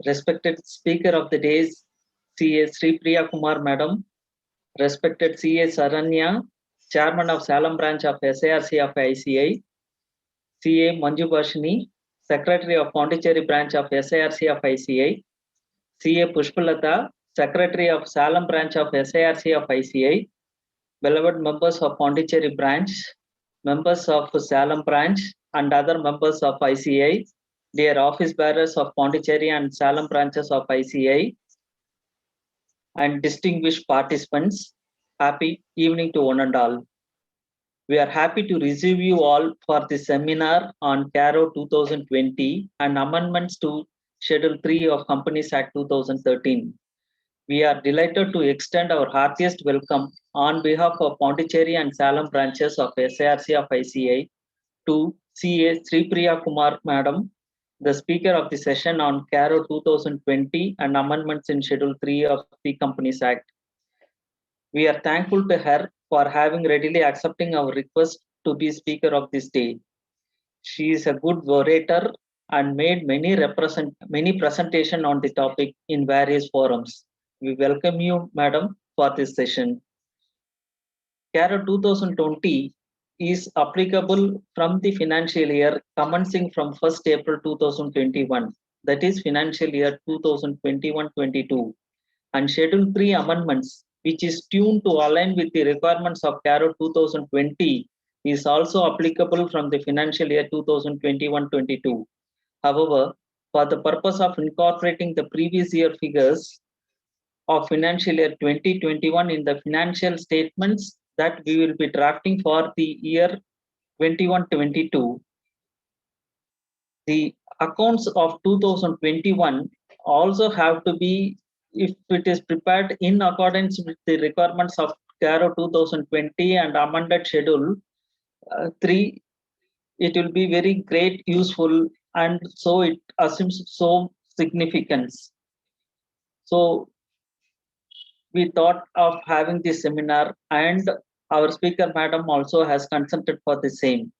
Respected Speaker of the Day, CA Sri Priya Kumar Madam, Respected CA Saranya, Chairman of Salem Branch of SARC of ICI, CA Manju Bashini, Secretary of Pondicherry Branch of SARC of ICI, CA Pushpalata, Secretary of Salem Branch of SARC of ICI, beloved members of Pondicherry Branch, members of Salem Branch, and other members of ICI, dear office bearers of Pondicherry and Salem branches of ICI, and distinguished participants, happy evening to one and all. We are happy to receive you all for the seminar on CARO 2020 and amendments to Schedule 3 of Companies Act 2013. We are delighted to extend our heartiest welcome on behalf of Pondicherry and Salem branches of SARC of ICI to CA Sri Priya Kumar Madam, the speaker of the session on CARO 2020 and amendments in Schedule 3 of the Companies Act. We are thankful to her for having readily accepting our request to be speaker of this day. She is a good orator and made many presentation on the topic in various forums. We welcome you, Madam, for this session. CARO 2020 is applicable from the financial year commencing from 1st April 2021, that is financial year 2021-22, and Schedule 3 amendments, which is tuned to align with the requirements of CARO 2020, is also applicable from the financial year 2021-22. However, for the purpose of incorporating the previous year figures of financial year 2021 in the financial statements that we will be drafting for the year 21-22, the accounts of 2021 also have to be, if it is prepared in accordance with the requirements of CARO 2020 and amended Schedule 3, it will be very great, useful, and so it assumes so significance. So we thought of having this seminar, and our speaker madam also has consented for the same.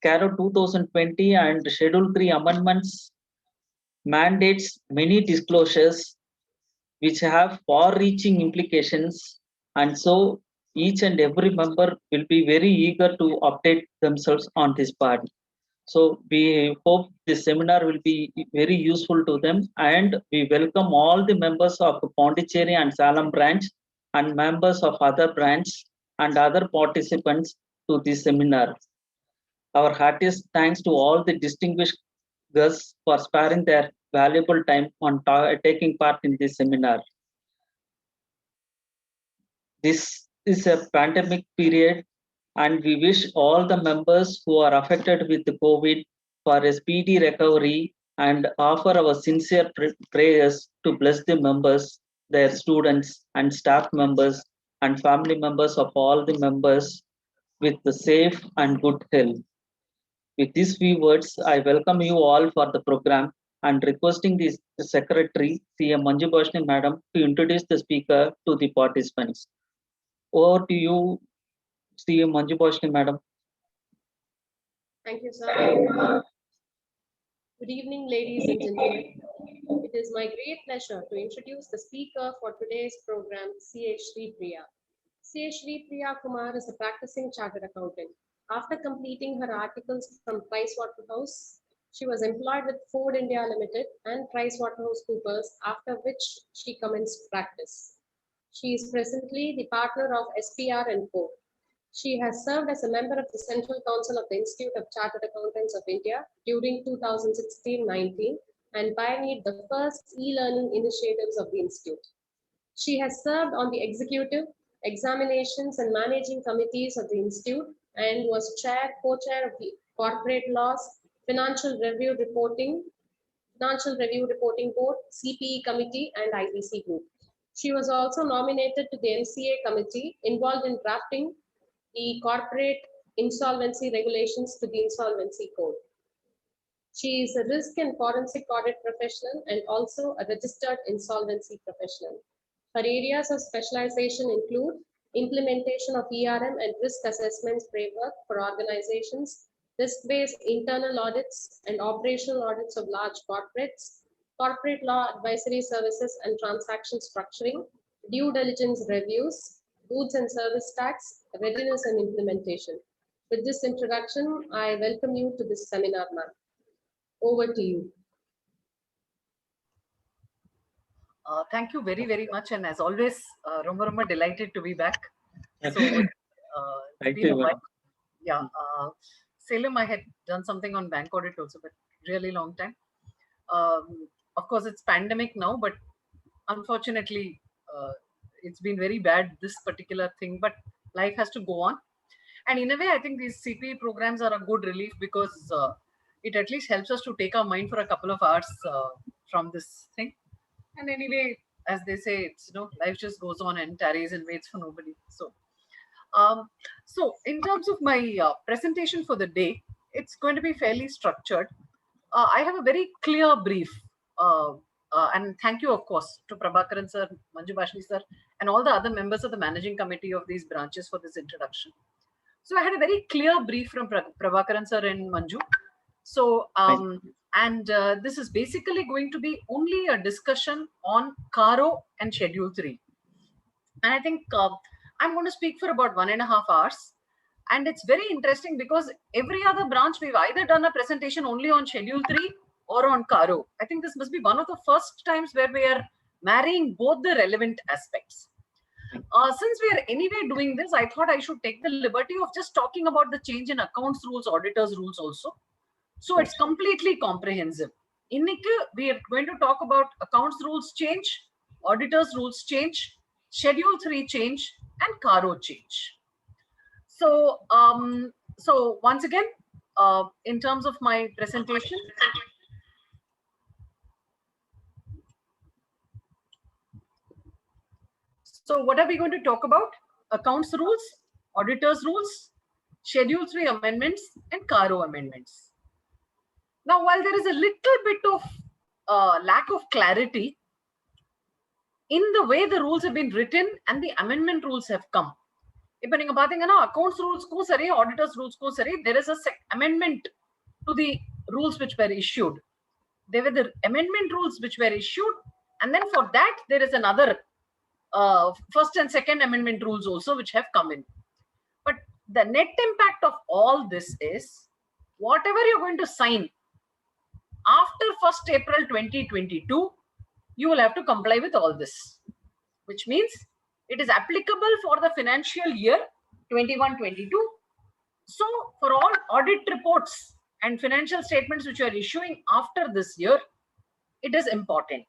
CARO 2020 and Schedule 3 amendments mandates many disclosures which have far-reaching implications, and so each and every member will be very eager to update themselves on this part. So we hope this seminar will be very useful to them, and we welcome all the members of Pondicherry and Salem branch and members of other branch and other participants to this seminar. Our heartiest thanks to all the distinguished guests for sparing their valuable time on taking part in this seminar. This is a pandemic period, and we wish all the members who are affected with the COVID for a speedy recovery and offer our sincere prayers to bless the members, their students and staff members and family members of all the members with the safe and good health. With these few words, I welcome you all for the program and requesting the Secretary, CM Manju Bashni Madam, to introduce the speaker to the participants. Over to you, CM Manju Bashni Madam. Thank you, sir. Good evening, ladies and gentlemen. It is my great pleasure to introduce the speaker for today's program, C.H. Sri Priya. C.H. Sri Priya Kumar is a practicing chartered accountant. After completing her articles from Pricewaterhouse, she was employed with Ford India Limited and PricewaterhouseCoopers, after which she commenced practice. She is presently the partner of SPR & Co. She has served as a member of the Central Council of the Institute of Chartered Accountants of India during 2016-19 and pioneered the first e-learning initiatives of the Institute. She has served on the executive, examinations and managing committees of the Institute and was co-chair of the Corporate Laws, Financial Review Reporting Board, CPE Committee and IBC Group. She was also nominated to the MCA Committee involved in drafting the corporate insolvency regulations to the Insolvency Code. She is a risk and forensic audit professional and also a registered insolvency professional. Her areas of specialization include implementation of ERM and risk assessments framework for organizations, risk-based internal audits and operational audits of large corporates, corporate law advisory services and transaction structuring, due diligence reviews, goods and service tax, readiness and implementation. With this introduction, I welcome you to this seminar, ma'am. Over to you. Thank you very, very much. And as always, Romba delighted to be back. So, Thank you, madam. Yeah, Salem, I had done something on bank audit also, but really long time. Of course, it's pandemic now, but unfortunately, it's been very bad, this particular thing, but life has to go on. And in a way, I think these CPE programs are a good relief because it at least helps us to take our mind for a couple of hours from this thing. And anyway, as they say, it's, life just goes on and tarries and waits for nobody. So in terms of my presentation for the day, it's going to be fairly structured. I have a very clear brief. And thank you, of course, to Prabhakaran sir, Manju Bashni sir, and all the other members of the managing committee of these branches for this introduction. So I had a very clear brief from Prabhakaran sir and Manju. So, this is basically going to be only a discussion on Caro and Schedule 3. And I think I'm going to speak for about 1.5 hours. And it's very interesting because every other branch, we've either done a presentation only on Schedule 3 or on Caro. I think this must be one of the first times where we are marrying both the relevant aspects. Since we are anyway doing this, I thought I should take the liberty of just talking about the change in accounts rules, auditors rules also. So it's completely comprehensive. Innike, we are going to talk about accounts rules change, auditors rules change, Schedule 3 change, and Caro change. So, so once again, in terms of my presentation, so what are we going to talk about? Accounts rules, auditors rules, Schedule 3 amendments, and Caro amendments. Now, while there is a little bit of lack of clarity in the way the rules have been written and the amendment rules have come. If you accounts rules ko sari, auditors rules ko sari, there is a amendment to the rules which were issued. There were the amendment rules which were issued, and then for that there is another first and second amendment rules also which have come in. But the net impact of all this is whatever you're going to sign after 1st April 2022, you will have to comply with all this, which means it is applicable for the financial year 21-22. So for all audit reports and financial statements which you are issuing after this year, it is important.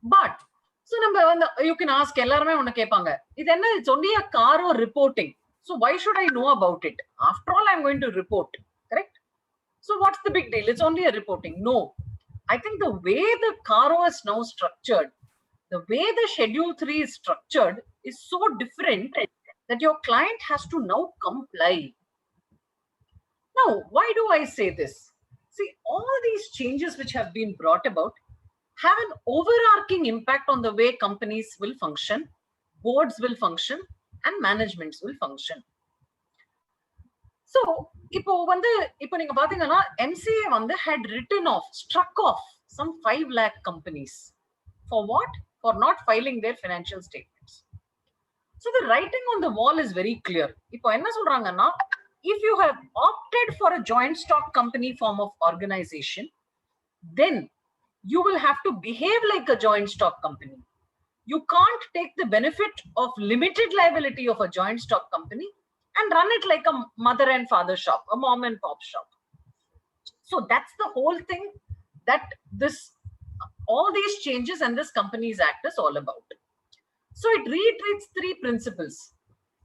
But so you can ask, it's only a Caro reporting. So why should I know about it? After all, I'm going to report, correct? So what's the big deal? It's only a reporting. No, I think the way the Caro is now structured, the way the Schedule 3 is structured is so different that your client has to now comply. Now, why do I say this? See, all these changes which have been brought about have an overarching impact on the way companies will function, boards will function, and managements will function. So, MCA had written off, struck off some 5 lakh companies. For what? For not filing their financial statements. So the writing on the wall is very clear. If you have opted for a joint stock company form of organization, then you will have to behave like a joint stock company. You can't take the benefit of limited liability of a joint stock company and run it like a mother and father shop, a mom and pop shop. So that's the whole thing that all these changes and this Companies Act is all about. So it reiterates 3 principles.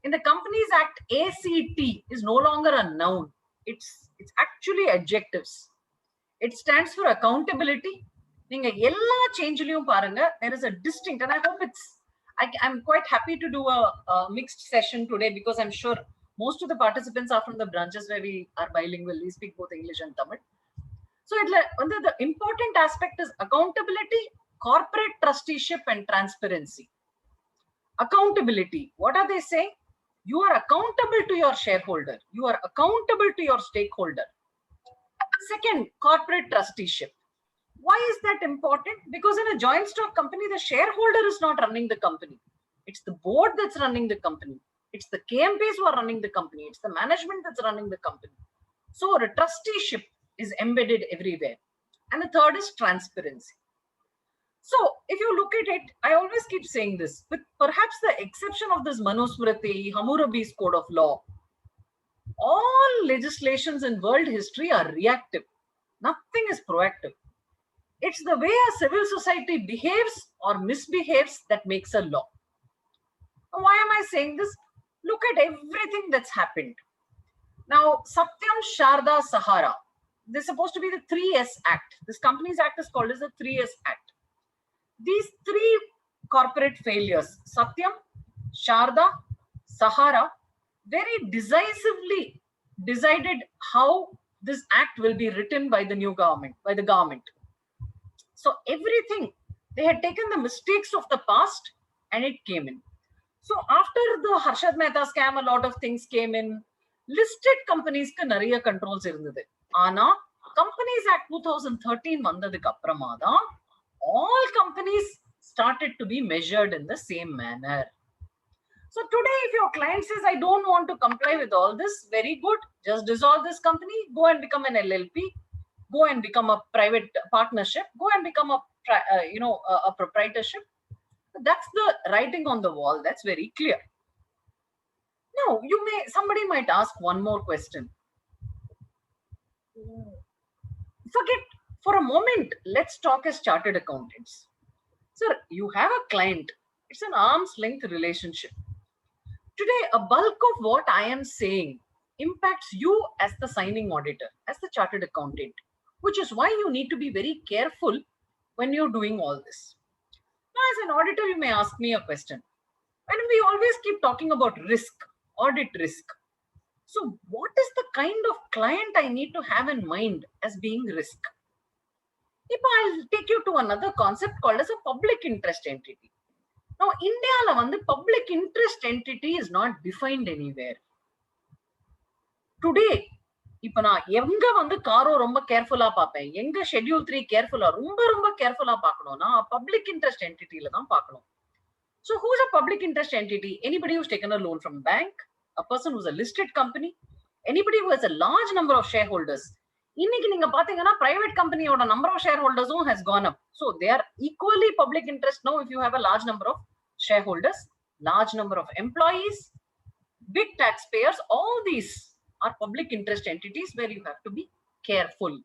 In the Companies Act, ACT is no longer a noun. It's actually adjectives. It stands for accountability. There is a distinct, and I hope I'm quite happy to do a mixed session today because I'm sure most of the participants are from the branches where we are bilingual. We speak both English and Tamil. So the important aspect is accountability, corporate trusteeship, and transparency. Accountability, what are they saying? You are accountable to your shareholder. You are accountable to your stakeholder. Second, corporate trusteeship. Why is that important? Because in a joint stock company, the shareholder is not running the company. It's the board that's running the company. It's the KMPs who are running the company. It's the management that's running the company. So a trusteeship is embedded everywhere. And the third is transparency. So if you look at it, I always keep saying this, with perhaps the exception of this Manusmriti, Hammurabi's code of law, all legislations in world history are reactive. Nothing is proactive. It's the way a civil society behaves or misbehaves that makes a law. Now, why am I saying this? Look at everything that's happened. Now, Satyam, Sharda, Sahara. This is supposed to be the 3S Act. This Companies Act is called as the 3S Act. These three corporate failures, Satyam, Sharda, Sahara, very decisively decided how this act will be written by the new government, by the government. So everything, they had taken the mistakes of the past and it came in. So after the Harshad Mehta scam, a lot of things came in. Listed companies ku nariya controls irundhudu. Ana Companies Act 2013 vandadukku apprama da all companies started to be measured in the same manner. So today, if your client says, I don't want to comply with all this, very good. Just dissolve this company, go and become an LLP, go and become a private partnership, go and become a proprietorship. That's the writing on the wall. That's very clear. Now, somebody might ask one more question. Forget for a moment, let's talk as chartered accountants. Sir, you have a client. It's an arm's length relationship. Today, a bulk of what I am saying impacts you as the signing auditor, as the chartered accountant, which is why you need to be very careful when you're doing all this. Now, as an auditor, you may ask me a question. And we always keep talking about risk, audit risk. So what is the kind of client I need to have in mind as being risk? If I'll take you to another concept called as a public interest entity. Now, India, public interest entity is not defined anywhere. Today, if I Karo romba careful Schedule 3 careful romba careful a public interest entity So who's a public interest entity? Anybody who's taken a loan from a bank, a person who's a listed company, anybody who has a large number of shareholders. Private company or a number of shareholders has gone up. So they are equally public interest now if you have a large number of shareholders, large number of employees, big taxpayers. All these are public interest entities where you have to be careful.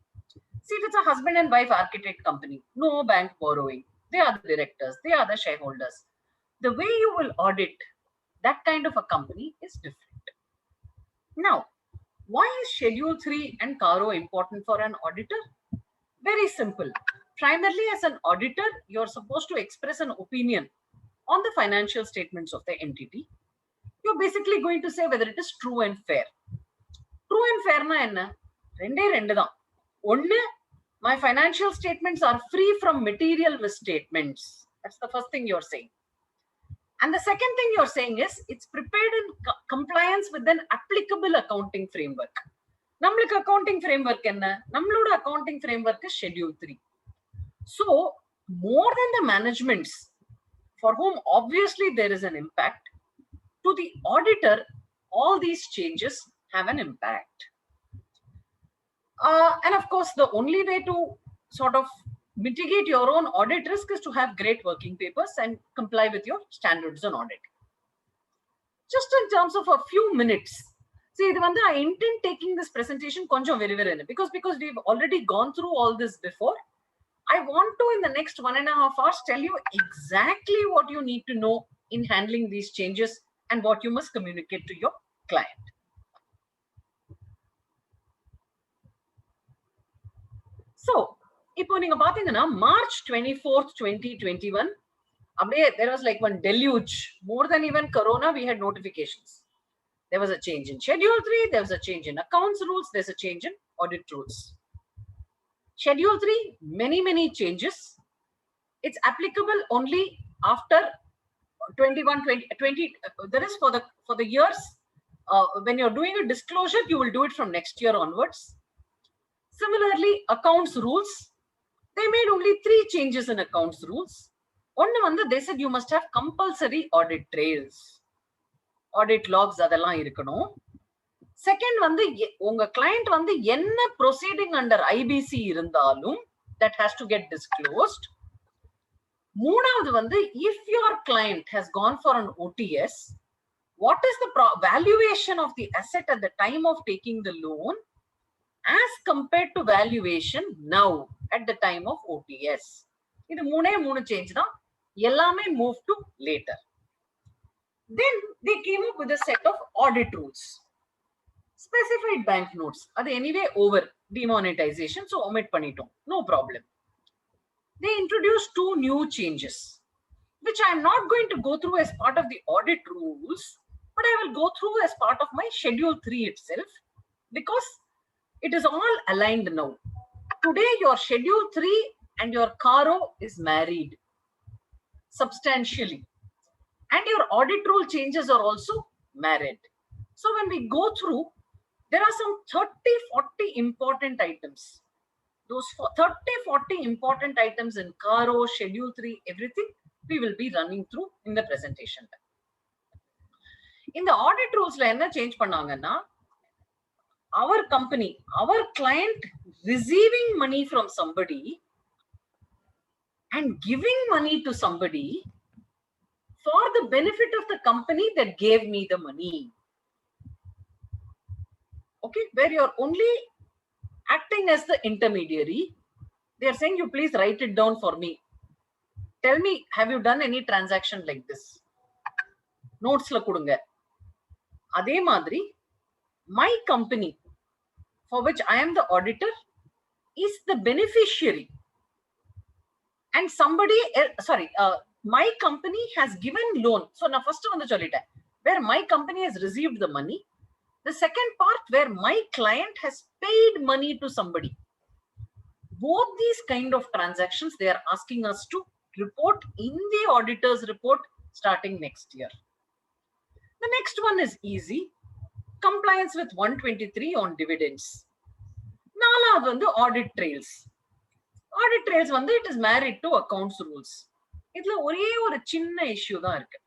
See, if it's a husband and wife architect company, no bank borrowing. They are the directors, they are the shareholders. The way you will audit that kind of a company is different. Now, why is Schedule 3 and Caro important for an auditor? Very simple. Primarily, as an auditor, you're supposed to express an opinion on the financial statements of the entity. You're basically going to say whether it is true and fair. True and fair na enna? Rende da. Onne, my financial statements are free from material misstatements. That's the first thing you're saying. And the second thing you're saying is it's prepared in compliance with an applicable accounting framework. Nammalukku accounting framework enna? Nammaloda accounting framework is Schedule 3. So, more than the managements for whom obviously there is an impact, to the auditor, all these changes have an impact. And of course, the only way to sort of mitigate your own audit risk is to have great working papers and comply with your standards on audit. Just in terms of a few minutes, see, I intend taking this presentation because we've already gone through all this before. I want to, in the next 1.5 hours, tell you exactly what you need to know in handling these changes and what you must communicate to your client. So, March 24th, 2021, there was like one deluge. More than even Corona, we had notifications. There was a change in Schedule 3, there was a change in accounts rules, there's a change in audit rules. Schedule 3, many changes. It's applicable only after 20. That is for the years. When you're doing a disclosure, you will do it from next year onwards. Similarly, accounts rules, they made only 3 changes in accounts rules. One, they said you must have compulsory audit trails. Audit logs அதெல்லாம் இருக்கணும். Second, உங்க client என்ன proceeding under IBC இருந்தாலும் that has to get disclosed. மூணாவது if your client has gone for an OTS, what is the valuation of the asset at the time of taking the loan as compared to valuation now at the time of OTS. இது மூணு change தான். எல்லாமே move to later. Then they came up with a set of audit rules. Specified banknotes. அது anyway over demonetization, so omit பண்ணிட்டோம். No problem. They introduced 2 new changes, which I am not going to go through as part of the audit rules, but I will go through as part of my Schedule 3 itself, because it is all aligned now. Today, your Schedule 3 and your CARO is married substantially. And your audit rule changes are also married. So when we go through, there are some 30-40 important items. Those 30-40 important items in CARO, Schedule 3, everything, we will be running through in the presentation. In the audit rules, enna change pannanga, our company, our client receiving money from somebody and giving money to somebody for the benefit of the company that gave me the money. Okay, where you're only acting as the intermediary. They are saying, you please write it down for me. Tell me, have you done any transaction like this? Notes la kudunga. Adhe madri, my company, for which I am the auditor, is the beneficiary. And somebody, my company has given loan. So now first where my company has received the money. The second part where my client has paid money to somebody. Both these kind of transactions, they are asking us to report in the auditor's report starting next year. The next one is easy. Compliance with 123 on dividends. Nala audit trails. Audit trails it is married to accounts rules. Idla ore chinna issue da irukku.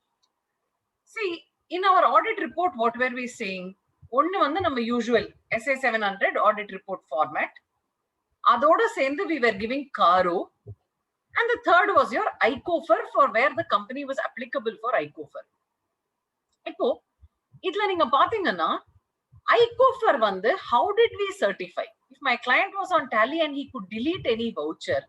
See, in our audit report, what were we saying? One நம்ம usual SA 700 audit report format. அதோட சேர்ந்து we were giving CARO. And the third was your ICOFER, for where the company was applicable for ICOFER. இப்போ இதுல நீங்க பாத்தீங்கன்னா ICOFER how did we certify? If my client was on Tally and he could delete any voucher,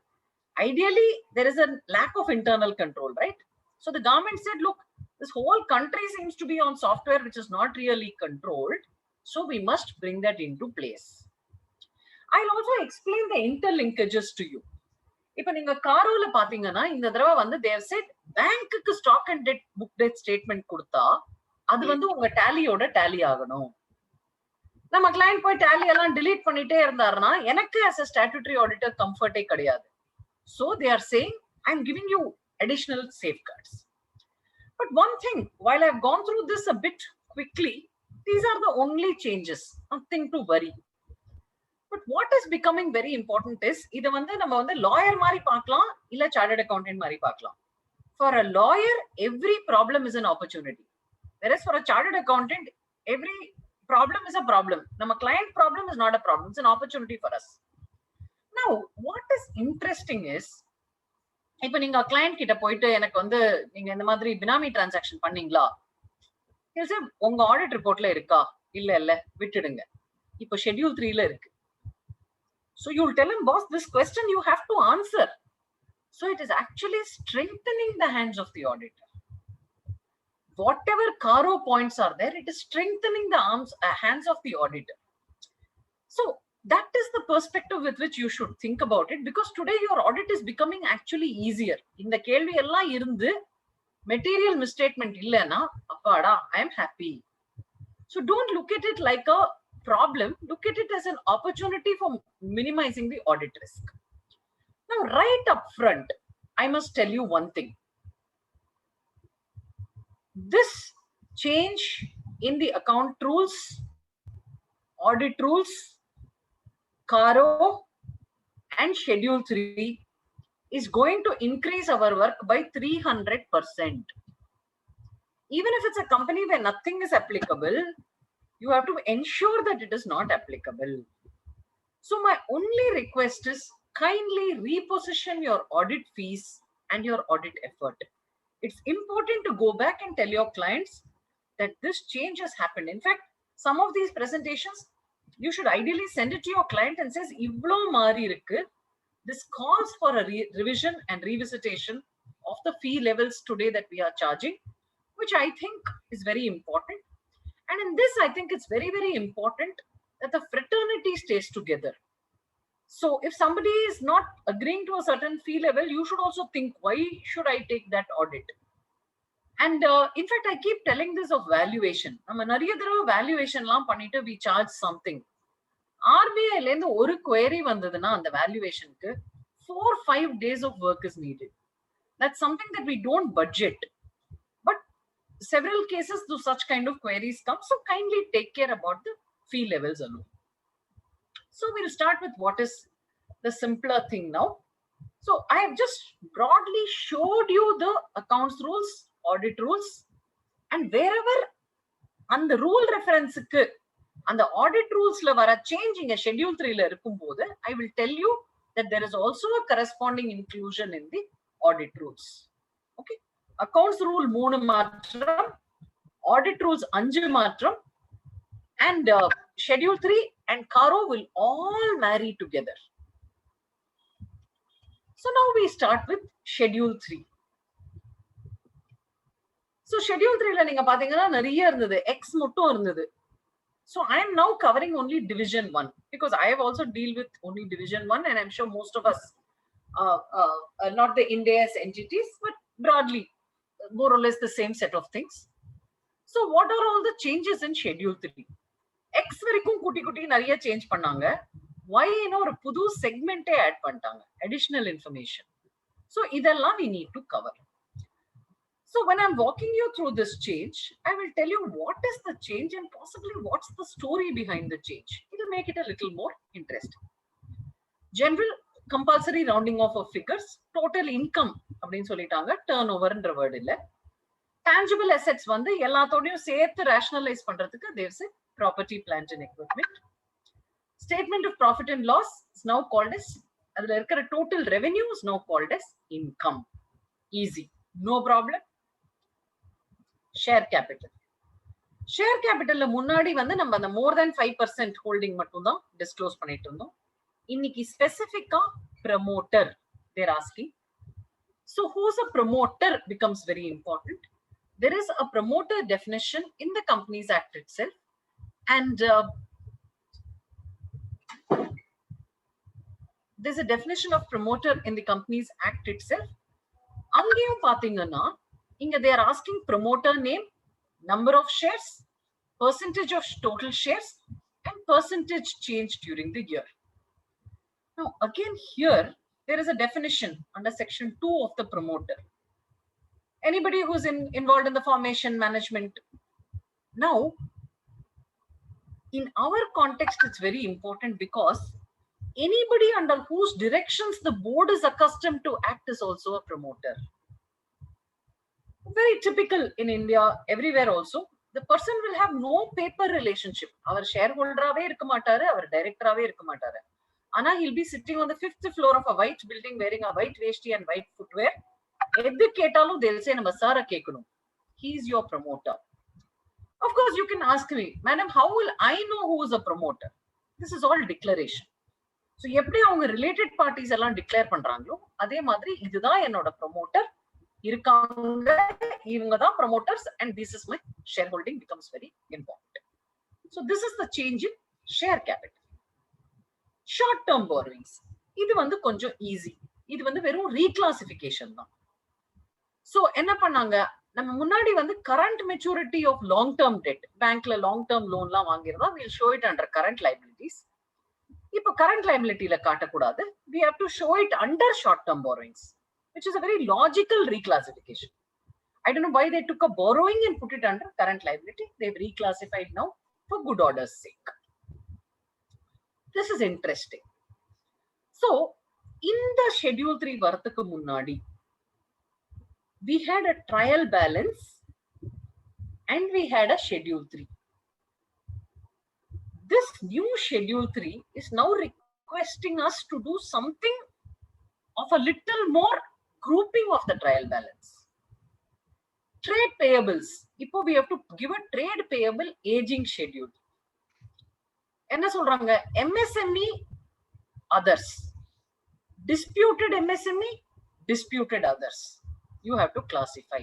ideally there is a lack of internal control, right? So the government said, look, this whole country seems to be on software which is not really controlled. So we must bring that into place. I'll also explain the interlinkages to you. If you CARO la pathingana, in the they have said bank stock and debt book debt statement kudutha, adu unga tally oda tally aganum. Nama client poi tally eல்லாம் delete பண்ணிட்டே இருந்தாருன்னா எனக்கு as a statutory auditor comfort கிடையாது. So they are saying, I'm giving you additional safeguards. But one thing, while I've gone through this a bit quickly, these are the only changes, nothing to worry. But what is becoming very important is, நம்ம lawyer mari paakalam illa chartered accountant mari paakalam. For a lawyer, every problem is an opportunity. Whereas for a chartered accountant, every problem is a problem. Nama client problem is not a problem, it's an opportunity for us. Now, what is interesting is, இப்ப நீங்க client கிட்ட போயிட்டு எனக்கு நீங்க இந்த மாதிரி பினாமி transaction பண்ணீங்களா, உங்க ஆடிட் ரிப்போர்ட்ல இருக்கா, இல்ல விட்டுடுங்க, இப்ப Schedule 3 ல இருக்கு. So you'll tell him, boss, this question you have to answer. So it is actually strengthening the hands of the auditor. Whatever CARO points are there, it is strengthening the hands of the auditor. So that is the perspective with which you should think about it, because today your audit is becoming actually easier. In the kelvi ella irundu material misstatement illana appada, I am happy. So don't look at it like a problem, look at it as an opportunity for minimizing the audit risk. Now right up front, I must tell you one thing. This change in the account rules, audit rules, CARO and Schedule 3 is going to increase our work by 300%. Even if it's a company where nothing is applicable, you have to ensure that it is not applicable. So my only request is kindly reposition your audit fees and your audit effort. It's important to go back and tell your clients that this change has happened. In fact, some of these presentations, you should ideally send it to your client and says, "Ivlo mari irukku." This calls for a revision and revisitation of the fee levels today that we are charging, which I think is very important. And in this, I think it's very, very important that the fraternity stays together. So if somebody is not agreeing to a certain fee level, you should also think, why should I take that audit? And in fact, I keep telling this of valuation. Valuation we charge something. RBI lend one query vandadana the valuation 4 or 5 days of work is needed. That's something that we don't budget. But several cases do such kind of queries come. So kindly take care about the fee levels alone. So we'll start with what is the simpler thing now. So I have just broadly showed you the accounts rules, audit rules, and wherever on the rule reference and the audit rules changing a schedule 3 I will tell you that there is also a corresponding inclusion in the audit rules. Okay, accounts rule 3 matram, audit rules 5 matram, and schedule 3 and CARO will all marry together. So now we start with schedule 3. So schedule 3 la neenga pathingana nariya irundhudu X mottum irundhudu. So I am now covering only division 1 because I have also deal with only division 1, and I'm sure most of us not the Ind AS entities, but broadly more or less the same set of things. So what are all the changes in schedule 3? X varaikum kuti kuti nariya change pannanga. Y ino oru pudu segment add pannanga, additional information. So idella we need to cover. So when I'm walking you through this change, I will tell you what is the change and possibly what's the story behind the change. It will make it a little more interesting. General compulsory rounding off of figures, total income அப்படினு சொல்லிட்டாங்க, turnover-ன்ற word இல்ல. Tangible assets வந்து எல்லாத்தோடையும் சேர்த்து rationalize பண்றதுக்கு there's a property, plant and equipment. Statement of profit and loss is now called as, அதுல இருக்கிற total revenue is now called as income. Easy, no problem. Share capital. Share capital முன்னாடி வந்து நம்ம அந்த more than 5% holding மட்டும் தான் disclose பண்ணிட்டு இருந்தோம். இன்னைக்கு specific-ஆ promoter they're asking. So who's a promoter becomes very important. There is a promoter definition in the Companies Act itself, and there's a definition of promoter in the Companies Act itself. அங்கேயும் பாத்தீங்கன்னா inga they are asking promoter name, number of shares, percentage of total shares, and percentage change during the year. Now again here there is a definition under section 2 of the promoter. Anybody who's involved in the formation management. Now in our context it's very important because anybody under whose directions the board is accustomed to act is also a promoter. Very typical in India, everywhere also. The person will have no paper relationship. Our shareholder ave irukka maataru, our director ave irukka maataru. Ana he'll be sitting on the 5th floor of a white building wearing a white vesti and white footwear. Edhu ketalum they'll say nama sara kekanum. He is your promoter. Of course you can ask me, madam, how will I know who is a promoter? This is all declaration. So எப்படி அவங்க related parties எல்லாம் declare பண்றாங்களோ அதே மாதிரி இதுதான் என்னோட promoter இருக்காங்க, இவங்க தான் promoters, and this is my shareholding becomes very important. So this is the change in share capital. Short term borrowings இது வந்து கொஞ்சம் ஈஸி. இது வந்து வெறும் ரீக்ளாசிஃபிகேஷன் தான். So என்ன பண்ணாங்க, நம்ம முன்னாடி வந்து current maturity of long term debt, பேங்க்ல long term loanலாம் வாங்கிருந்தா we'll show it under current liabilities. இப்போ current liability ல காட்டக்கூடாது. We have to show it under short term borrowings, which is a very logical reclassification. I don't know why they took a borrowing and put it under current liability. They've reclassified now for good order's sake. This is interesting. So இந்த Schedule 3 வரதுக்கு முன்னாடி we had a trial balance and we had a Schedule 3. This new Schedule 3 is now requesting us to do something of a little more grouping of the trial balance. Trade payables. Now we have to give a trade payable aging schedule. என்ன சொல்றாங்க? MSME others. Disputed MSME, disputed others. You have to classify.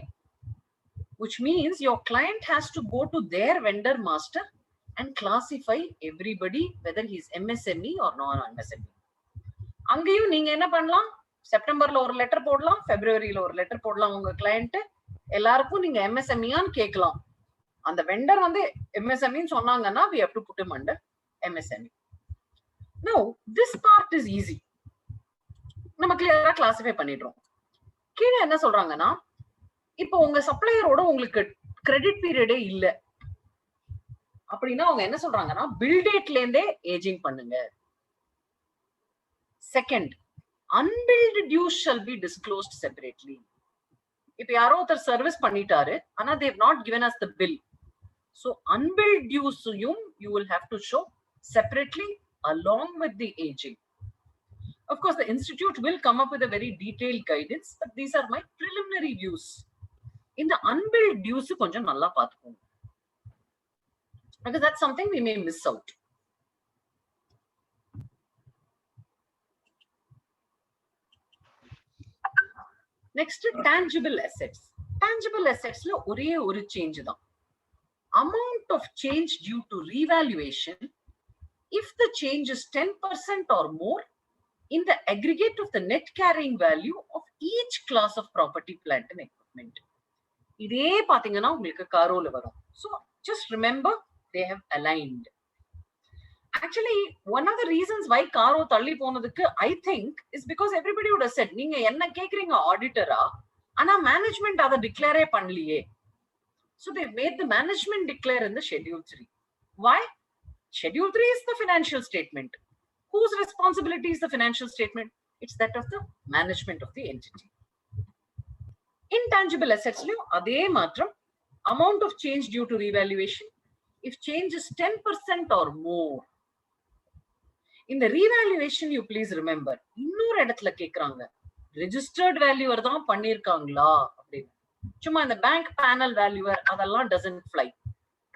Which means your client has to go to their vendor master and classify everybody whether he is MSME or non-MSME. அங்கேயும் நீங்க என்ன பண்ணலாம்? செப்டம்பர்ல ஒரு letter போடலாம், பிப்ரவரியில ஒரு letter போடலாம். உங்க client எல்லாருக்கும் நீங்க MSME-ஆன்னு கேட்கலாம். அந்த வெண்டர் வந்து MSME-ன்னு சொன்னாங்கன்னா we have to put him under MSME. Now this part is easy. நம்ம கிளியரா கிளாசிஃபை பண்ணிடுறோம். கீழே என்ன சொல்றாங்கன்னா, இப்போ உங்க சப்ளையரோட உங்களுக்கு கிரெடிட் பீரியடே இல்ல அப்படின்னா அவங்க என்ன சொல்றாங்கன்னா பில் டேட்ல இருந்தே ஏஜிங் பண்ணுங்க. Second, unbilled dues shall be disclosed separately. இப்ப யாரோ ஒருத்தர் சர்வீஸ் பண்ணிட்டாரு, ஆனா they have not given us the bill. So unbilled dues you will have to show separately along with the aging. Of course, the institute will come up with a very detailed guidance, but these are my preliminary views. In the unbilled dues konjam nalla paathukonga, because that's something we may miss out. Next, tangible assets. Tangible assets lo ore oru change da. Amount of change due to revaluation, if the change is 10% or more in the aggregate of the net carrying value of each class of property, plant and equipment. இதே பாத்தீங்கன்னா உங்களுக்கு காரோல வரும். So just remember they have aligned. Actually, one of the reasons why காரோ தள்ளி போனதுக்கு I think is because everybody would have said, நீங்க என்ன கேக்குறீங்க ஆடிட்டரா, ஆனா மேனேஜ்மெண்ட் அதை டிக்ளேரே பண்ணலையே. So they made the management declare in the Schedule 3. Why? Schedule 3 is the financial statement. Whose responsibility is the financial statement? It's that of the management of the entity. Intangible assets lo adhe matram, amount of change due to revaluation, if change is 10% or more. In the revaluation, you please remember, இன்னொரு இடத்துல கேக்குறாங்க, registered valuer தான் பண்ணிருக்காங்களா அப்படின்னு. சும்மா இந்த bank panel valuer அதெல்லாம் doesn't fly.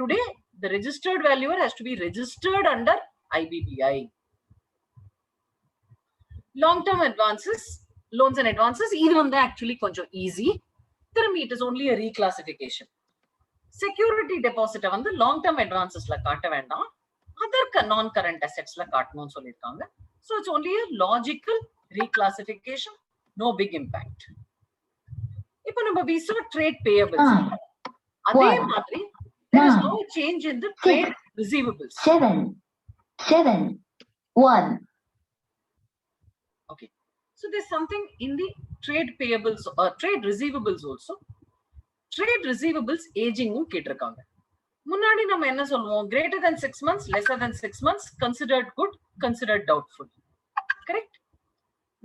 Today, the registered valuer has to be registered under IBBI. Long-term advances, loans and advances, இது வந்து actually கொஞ்சம் easy. திரும்பி it is only a reclassification. Security deposit வந்து long-term advancesல காட்ட வேண்டாம், other non-current assetsல காட்டணும்னு சொல்லிருக்காங்க. So it's only a logical reclassification, no big impact. இப்போ நம்ம we saw trade payables. அதே மாதிரி there is no change in the trade receivables. 771. Okay, so there's something in the trade payables or trade receivables also. Trade receivables aging கேட்டிருக்காங்க. முன்னாடி நம்ம என்ன சொல்லுவோம், greater than 6 months, lesser than 6 months, considered good, considered doubtful. Correct?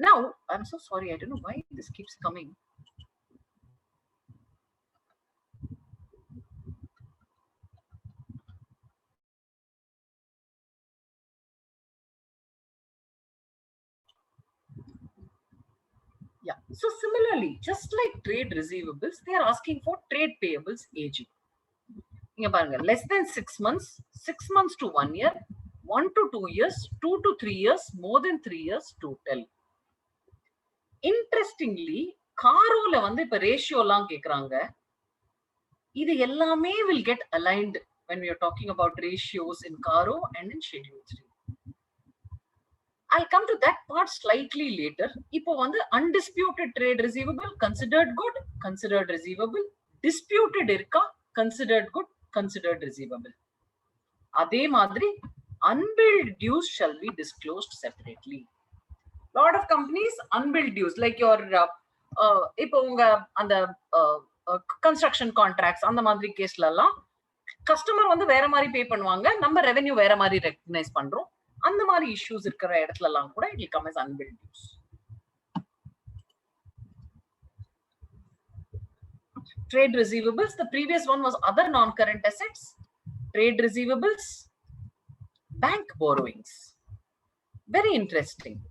Now, I'm so sorry, I don't know why this keeps coming. Yeah, so similarly, just like trade receivables, they are asking for trade payables aging. இங்க பாருங்க, less than 6 months, 6 months to 1 year, 1 to 2 years, 2 to 3 years, more than 3 years total. Interestingly, காரோல வந்து இப்ப ratio எல்லாம் கேக்குறாங்க. இது எல்லாமே will get aligned when we are talking about ratios in Caro and in Schedule 3. I'll come to that part slightly later. இப்போ வந்து undisputed trade receivable, considered good, considered receivable, disputed இருக்கா, considered good, considered receivable. அதே மாதிரி unbilled dues shall be disclosed separately. Lot of companies unbilled dues, like your இப்போ உங்க அந்த construction contracts அந்த மாதிரி கேஸ்ல எல்லாம் கஸ்டமர் வந்து வேற மாதிரி பே பண்ணுவாங்க, நம்ம ரெவென்யூ வேற மாதிரி ரெகக்னைஸ் பண்றோம். அந்த மாதிரி இஷ்யூஸ் இருக்கிற இடத்துல எல்லாம் கூட it will come as unbilled dues. Trade receivables, the previous one was other non-current assets, trade receivables, bank borrowings. Very interesting.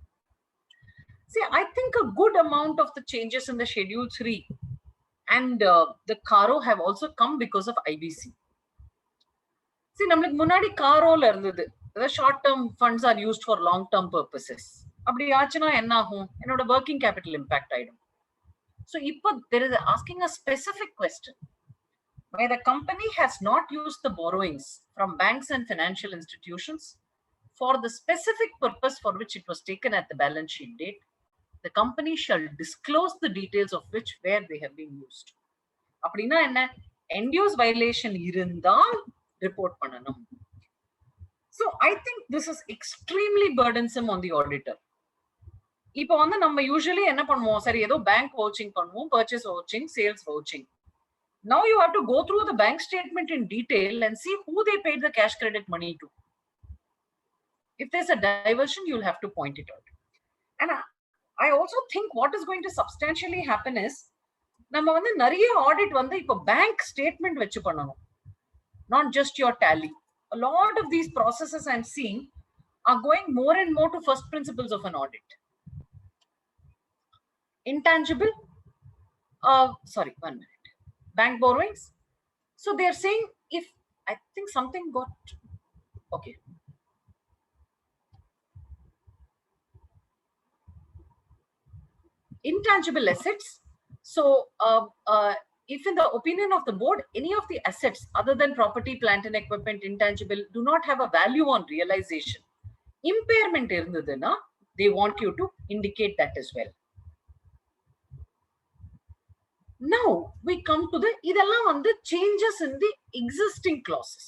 See, I think a good amount of the changes in the Schedule 3 and the CARO have also come because of IBC. See, நம்மளுக்கு முன்னாடி CAROல இருந்தது. The short-term funds are used for long-term purposes. அப்படி ஆச்சுனா என்ன ஆகும்? என்னோட working capital impact ஆயிடும். So, இப்போ there is asking a specific question. Where the company has not used the borrowings from banks and financial institutions for the specific purpose for which it was taken at the balance sheet date, the company shall disclose the details of which where they have been used. அப்படின்னா என்ன? End use violation இருந்தால் report பண்ணணும். So I think this is extremely burdensome on the auditor. இப்போ வந்து நம்ம usually என்ன பண்ணுவோம்? சரி ஏதோ bank vouching பண்ணுவோம், purchase vouching, sales vouching. Now you have to go through the bank statement in detail and see who they paid the cash credit money to. If there's a diversion, you'll have to point it out. And I also think what is going to substantially happen is, நம்ம வந்து நிறைய audit வந்து இப்போ bank statement வச்சு பண்ணணும். Not just your tally. A lot of these processes I'm seeing are going more and more to first principles of an audit. Intangible, sorry, 1 minute. Bank borrowings. So they're saying if, I think something got, okay. Intangible assets. So if in the opinion of the board, any of the assets other than property, plant and equipment, intangible do not have a value on realization, impairment irundhuduna, they want you to indicate that as well. Now we come to the idella vandu changes in the existing clauses.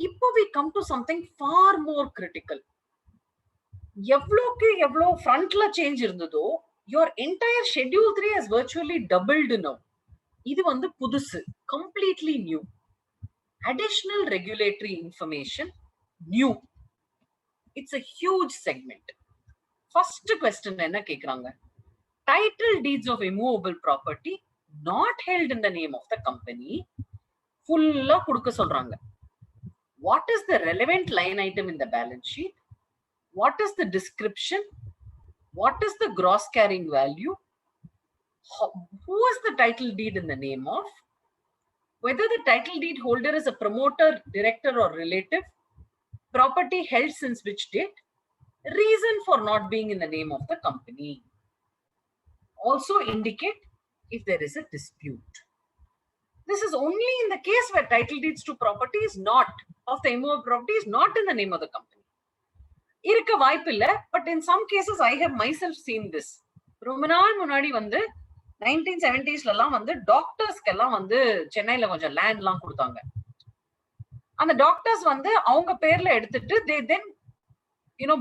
Ipo we come to something far more critical. Evloku evlo front la change irundhudo, your entire Schedule 3 has virtually doubled now. Idu vandu pudusu, completely new. Additional regulatory information, new. It's a huge segment. First question enna kekranga? Title deeds of immovable property not held in the name of the company full ah kudukka solranga. What is the relevant line item in the balance sheet? What is the description? What is the gross carrying value? Who is the title deed in the name of? Whether the title deed holder is a promoter, director or relative, property held since which date, reason for not being in the name of the company. Also indicate if there is a dispute. This is only in the case where title deeds to property is not, of the immovable property is not in the name of the company. Irukka vaipilla, but in some cases I have myself seen this. ரொம்ப நாள் முன்னாடி வந்து 1970s எல்லாம் வந்து டாக்டர்ஸ்க்கு எல்லாம் வந்து சென்னையில கொஞ்சம் லேண்ட் எல்லாம் கொடுத்தாங்க. அந்த டாக்டர்ஸ் வந்து அவங்க பேர்ல எடுத்துட்டு they then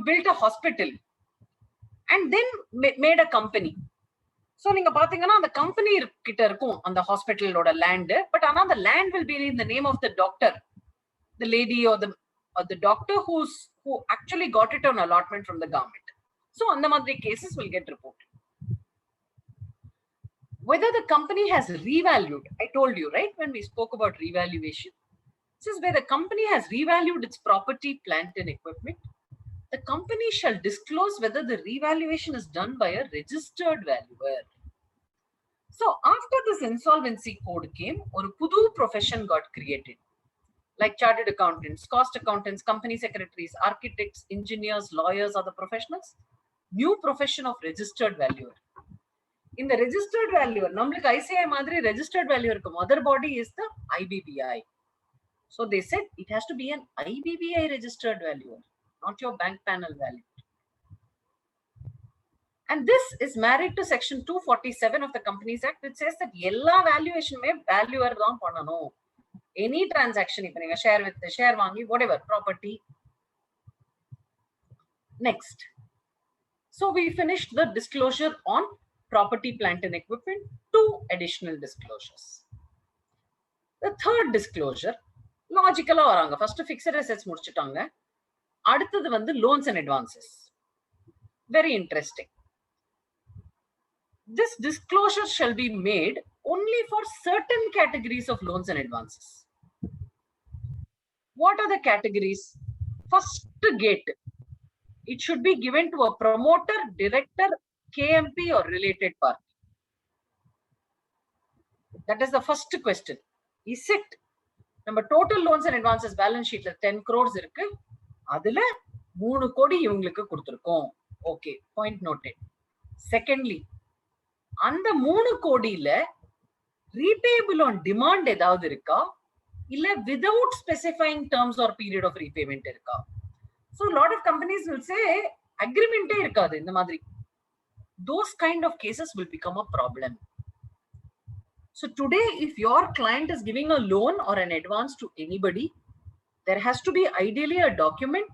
built a hospital and then made a company. So நீங்க பாத்தீங்கன்னா அந்த கம்பெனி கிட்ட இருக்கும் அந்த ஹாஸ்பிட்டலோட லேண்ட், பட் ஆனா அந்த land will be in the name of the doctor, the lady or the doctor who actually got it on allotment from the government. So அந்த மாதிரி cases will get reported. Whether the company has revalued, I told you, right, when we spoke about revaluation, this is where the company has revalued its property, plant and equipment. The company shall disclose whether the revaluation is done by a registered valuer. So after this insolvency code came, or pudu profession got created, like chartered accountants, cost accountants, company secretaries, architects, engineers, lawyers are the professionals. New profession of registered valuer. In the registered valuer, namlik ICI madri registered valuer ko mother body is the IBBI. So they said it has to be an IBBI registered valuer, not your bank panel value. And this is married to section 247 of the Companies Act, which says that ella valuation mein valuer dhaan panano. Any transaction, if you share with the share vangi, whatever, property. Next. So we finished the disclosure on property, plant and equipment, 2 additional disclosures. The third disclosure, logical varanga. First fixed assets mudichitanga. Aduthathu vandu loans and advances. Very interesting. This disclosure shall be made only for certain categories of loans and advances. What are the categories? First gate, it should be given to a promoter, director, KMP or related party. That is the first question. Is it நம்ம total loans and advances balance sheetல 10 crores இருக்கு, அதுல 3 கோடி இவங்களுக்கு கொடுத்திருக்கோம். Okay, point noted. Secondly, அந்த 3 கோடியில repayable on demand ஏதாவது இருக்கா, இல்ல without specifying terms or period of repayment இருக்கா? So a lot of companies will say agreement irukadu indha madri. Those kind of cases will become a problem. So today, if your client is giving a loan or an advance to anybody, there has to be ideally a document.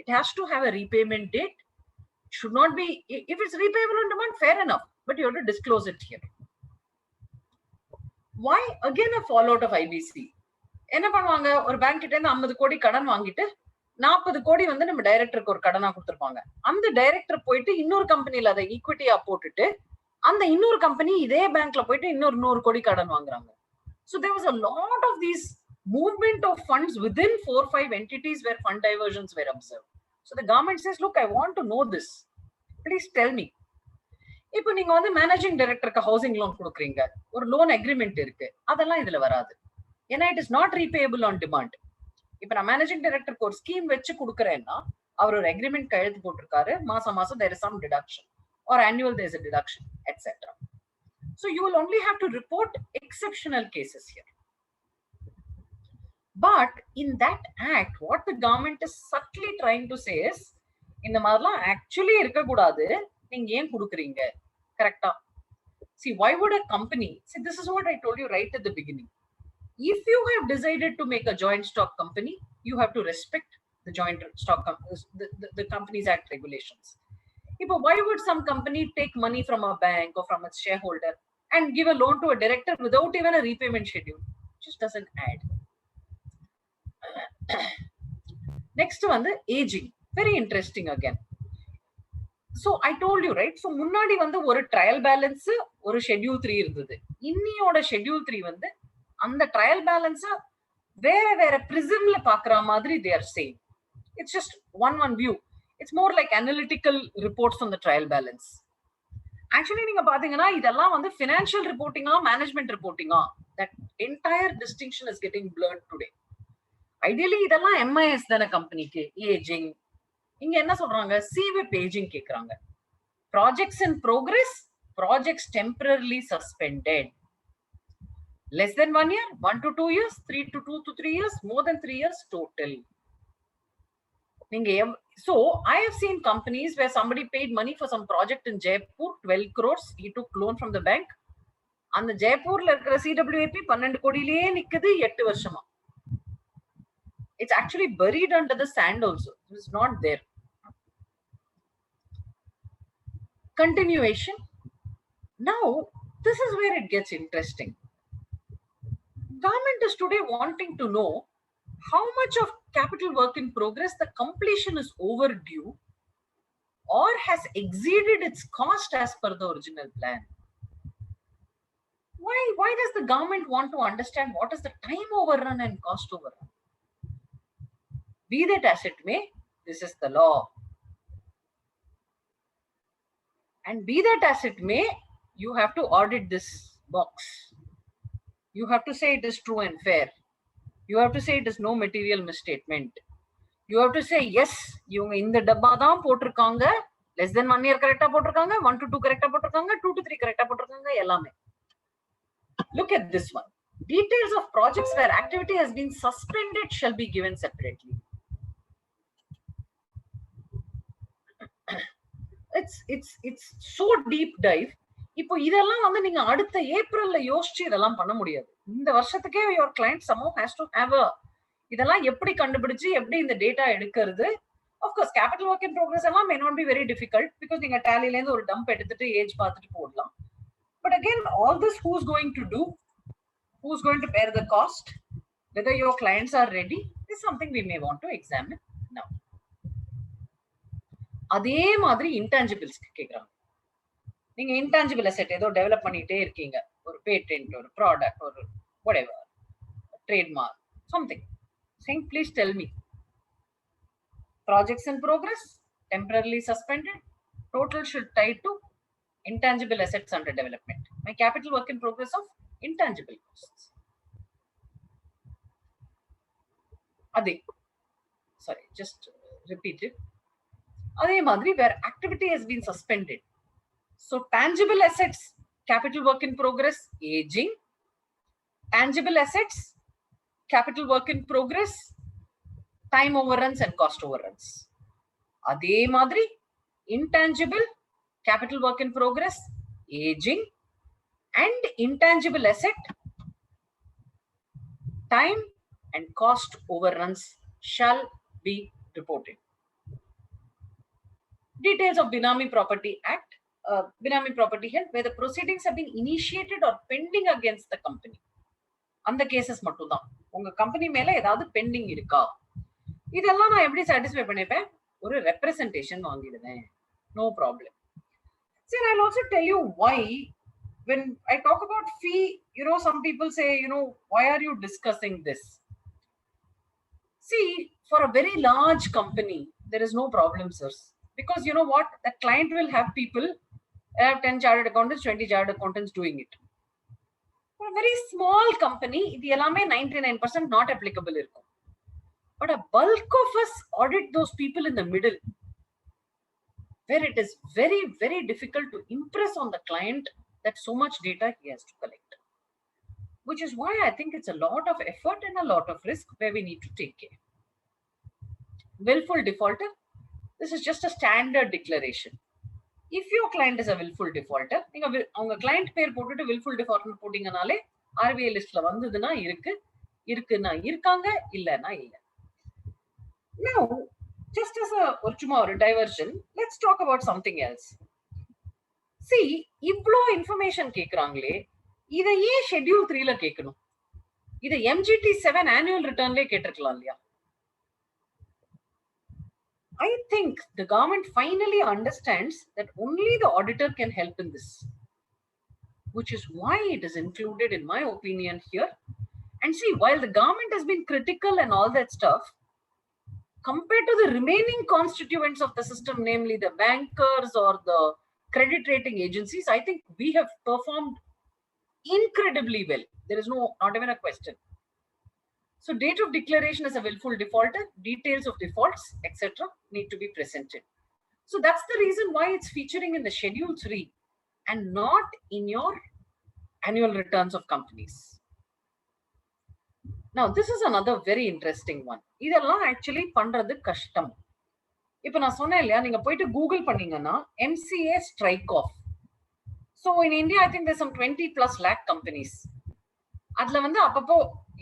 It has to have a repayment date. It should not be, if it's repayable on demand, fair enough, but you have to disclose it here. Why? Again, a fallout of IBC. என்ன பண்ணுவாங்க, ஒரு bank கிட்ட இருந்து 50 கோடி கடன் வாங்கிட்டு 40 கோடி வந்து நம்ம டைரக்டருக்கு ஒரு கடனா கொடுத்திருப்பாங்க. அந்த டைரக்டர் போயிட்டு இன்னொரு கம்பெனில அதை ஈக்விட்டியா போட்டுட்டு அந்த இன்னொரு கம்பெனி இதே பேங்க்ல போயிட்டு இன்னொரு 100 கோடி கடன் வாங்குறாங்க. So there was a lot of these movement of funds within 4-5 entities where fund diversions were observed. So the government says, look, I want to know this. Please tell me. இப்போ நீங்க வந்து மேனேஜிங் டைரக்டருக்கு housing loan கொடுக்குறீங்க, ஒரு loan agreement இருக்கு, அதெல்லாம் இதுல வராது. ஏன்னா it is not repayable on demand. இப்ப நான் மேனேஜிங் டைரக்டருக்கு ஒரு ஸ்கீம் வச்சு கொடுக்குறேன்னா அவர் ஒரு அக்ரிமெண்ட் கையெழுத்து போட்டிருக்காரு, மாசம் மாசம் there is some deduction or annual there is a deduction, etc. So you will only have to report exceptional cases here. But in that act, what the government is subtly trying to say is, இந்த மாதிரிலாம் actually இருக்கக்கூடாது, நீங்க ஏன் கொடுக்குறீங்க? கரெக்டா? See, why would a company, see, this is what I told you right at the beginning. If you have decided to make a joint stock company, you have to respect the joint stock the Companies Act regulations. Why would some company take money from a bank or from its shareholder and give a loan to a director without even a repayment schedule? It just doesn't add. Next one, the aging. Very interesting again. So I told you, right? So முன்னாடி வந்து ஒரு trial balance ஒரு schedule 3 இருந்தது. இன்னியோட schedule 3 வந்து அந்த trial balance வேற வேற பிரிசம்ல பாக்குற மாதிரி they are saying. It's just one view. It's more like analytical reports on the trial balance. Actually நீங்க பாத்தீங்கன்னா இதெல்லாம் வந்து financial reporting management reporting that entire distinction is getting blurred today. Ideally இதெல்லாம் MIS தான கம்பெனிக்கு aging. இங்க என்ன சொல்றாங்க, CWIP aging கேக்குறாங்க. Projects in progress, projects temporarily suspended. Less than 1 year, 1 to 2 years, 2 to 3 years, more than 3 years total. So I have seen companies where somebody paid money for some project in Jaipur, 12 crores. He took loan from the bank. And the Jaipur CWAP 12 கோடியிலே நிக்குது 8 வருஷமா. It's actually buried under the sand also. It's not there. Continuation. Now, this is where it gets interesting. Government is today wanting to know how much of capital work in progress the completion is overdue or has exceeded its cost as per the original plan. Why does the government want to understand what is the time overrun and cost overrun? Be that as it may, this is the law. And be that as it may, you have to audit this box. You have to say it is true and fair. You have to say it is no material misstatement. You have to say, yes, இவங்க இந்த டப்பா தான் போட்டிருக்காங்க, less than 1 year கரெக்டா போட்டிருக்காங்க, 1 to 2 கரெக்டா போட்டிருக்காங்க, 2 to 3 கரெக்டா போட்டிருக்காங்க, எல்லாமே. Look at this one. Details of projects where activity has been suspended shall be given separately. It's so deep dive. இப்போ இதெல்லாம் வந்து நீங்க அடுத்த ஏப்ரல்ல யோசிச்சு இதெல்லாம் பண்ண முடியாது. இந்த வருஷத்துக்கே your client somehow has to have a இதெல்லாம் எப்படி கண்டுபிடிச்சு எப்படி இந்த டேட்டா எடுக்கிறது. Of course, capital work in progress எல்லாம் may not be very difficult because நீங்க tally ல இருந்து ஒரு dump எடுத்துட்டு ஏஜ் பார்த்துட்டு போடலாம். But again, all this who's going to do, who's going to bear the cost, whether your clients are ready, is something we may want to examine now. அதே மாதிரி intangibles கேக்குறாங்க. நீங்க இன்டான்ஜிபிள் அசெட் ஏதோ develop பண்ணிட்டே இருக்கீங்க, or patent or product or whatever, trademark, something. Saying, please tell me. Projects in progress, temporarily suspended, total should tie to intangible assets under development. My capital work in progress of intangible costs. Adi. Sorry, just repeat it. Adhe madri, where activity has been suspended. So tangible assets, capital work in progress, aging. Tangible assets, capital work in progress, time overruns and cost overruns. Adhe madri, intangible, capital work in progress, aging, and intangible asset, time and cost overruns shall be reported. Details of Benami Property Act, Benami Property Health, where the proceedings have been initiated or pending against the company. அந்த cases மட்டும் தான். உங்க company மேல ஏதாவது bending இருக்கா? இதெல்லாம் நான் எப்படி சாட்டிஸ்ஃபை பண்ணிப்பேன்? ஒரு ரெப்ரசன்டேஷன் வாங்கிடுவேன். No problem. See, I'll also tell you why. When I talk about fee, some people say, why are you discussing this? See, for a very large company, there is no problem, sirs. Because you know what? The client will have people, have 10 chartered accountants, 20 chartered accountants doing it. For a very small company, the 99% not applicable. But a bulk of us audit those people in the middle, where it is very, very difficult to impress on the client that so much data he has to collect. Which is why I think it's a lot of effort and a lot of risk where we need to take care. Willful defaulter, this is just a standard declaration. If your client is a willful defaulter, உங்க client பேர் போட்டுட்டு willful defaulter போட்டீங்கனாலே RBI listல வந்ததுன்னா இருக்குன்னா இருக்காங்க, இல்லன்னா இல்ல. Now, just as a diversion, let's talk about something else. See, இவ்ளோ information கேக்குறாங்களே, இதை ஏன் schedule 3ல கேட்கணும்? இதை MGT 7 annual returnலே கேட்டிருக்கலாம் இல்லையா? I think the government finally understands that only the auditor can help in this, which is why it is included, in my opinion, here. And see, while the government has been critical and all that stuff, compared to the remaining constituents of the system, namely the bankers or the credit rating agencies, I think we have performed incredibly well. There is not even a question. So date of declaration as a willful defaulter, details of defaults, etc. need to be presented. So that's the reason why it's featuring in the Schedule 3 and not in your annual returns of companies. Now, this is another very interesting one. இதெல்லாம் actually பண்றது கஷ்டம். இப்போ நான் சொன்னேன் இல்லையா, நீங்க போயிட்டு Google பண்ணீங்கன்னா MCA strike off. So in India, I think there's some 20 plus lakh companies. அதுல வந்து அப்பப்போ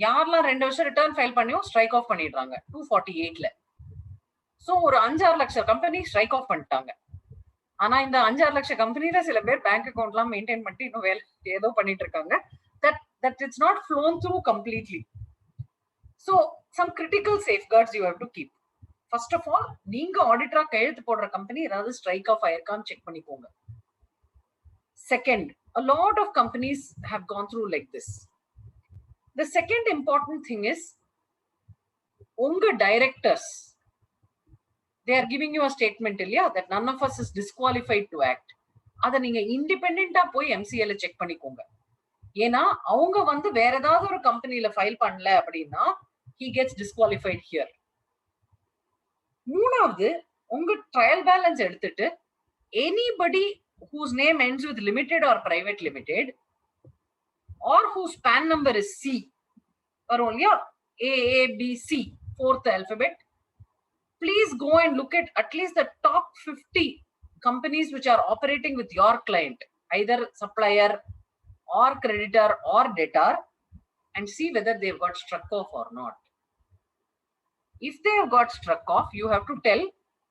யாரெல்லாம் 2 வருஷம் ரிட்டர்ன் ஃபைல் பண்ணியோ ஸ்ட்ரைக் ஆஃப் பண்ணிடுறாங்க 248ல. ஸோ ஒரு 5-6 லட்சம் கம்பெனி ஸ்ட்ரைக் ஆஃப் பண்ணிட்டாங்க. ஆனா இந்த 5-6 லட்சம் கம்பெனில சில பேர் பேங்க் அக்கௌண்ட்லாம் மெயின்டைன் பண்ணிட்டு இன்னும் வேலை ஏதோ பண்ணிட்டு இருக்காங்க. That it's not flown through completely. So some critical safeguards you have to keep. First of all, நீங்க ஆடிட்டரா கையெழுத்து போடுற கம்பெனி ஏதாவது ஸ்ட்ரைக் ஆஃப் ஆயிருக்கான்னு செக் பண்ணிக்கோங்க. Second, a lot of companies have gone through like this. The second important thing is, unga directors, they are giving you a statement that none of us is disqualified to act. Adha neenga independent ah poi MCA la check பண்ணிக்கோங்க. ஏனா அவங்க வந்து வேற ஏதாவது ஒரு கம்பெனில file பண்ணல அப்படினா he gets disqualified here. மூணாவது, உங்க ட்ரையல் பேலன்ஸ் எடுத்துட்டு anybody whose name ends with limited or private limited or whose PAN number is C or only AABC, fourth alphabet, please go and look at least the top 50 companies which are operating with your client, either supplier or creditor or debtor, and see whether they've got struck off or not. If they have got struck off, you have to tell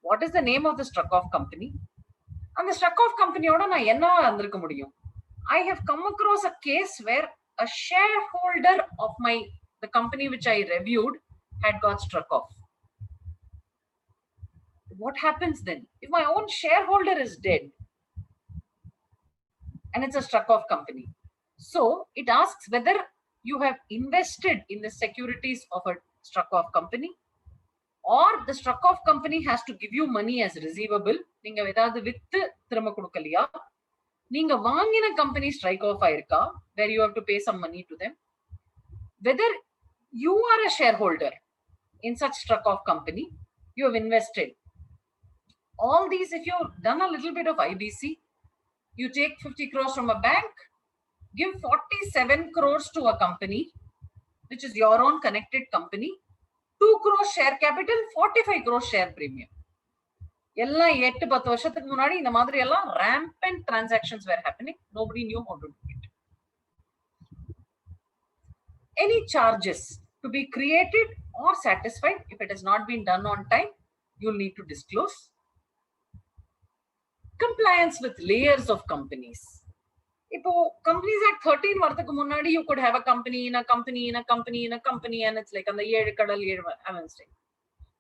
what is the name of the struck off company. And the struck off company oda na enna andirukka mudiyum. I have come across a case where a shareholder of the company which I reviewed had got struck off. What happens then? If my own shareholder is dead and it's a struck off company, So it asks whether you have invested in the securities of a struck off company, or the struck off company has to give you money as receivable. நீங்க ஏதாவது with திரும்ப கொடுக்கலையா, நீங்க வாங்கின company strike off ஆயிருக்கா, where you have to pay some money to them, whether you are a shareholder in such struck off company, you have invested. All these, if you've done a little bit of IBC, you take 50 crores from a bank, give 47 crores to a company, which is your own connected company, 2 crores share capital, 45 crores share premium. எல்லாம் 8-10 வருஷத்துக்கு முன்னாடி இந்த மாதிரி எல்லாம் rampant transactions were happening. Nobody knew how to do it. Any charges to be created or satisfied, if it has not been done on time, you'll need to disclose. Compliance with layers of companies. Ipo Companies Act 13 வரதுக்கு முன்னாடி you could have a company in a company in a company in a company, and it's like on the 7 கடல் 7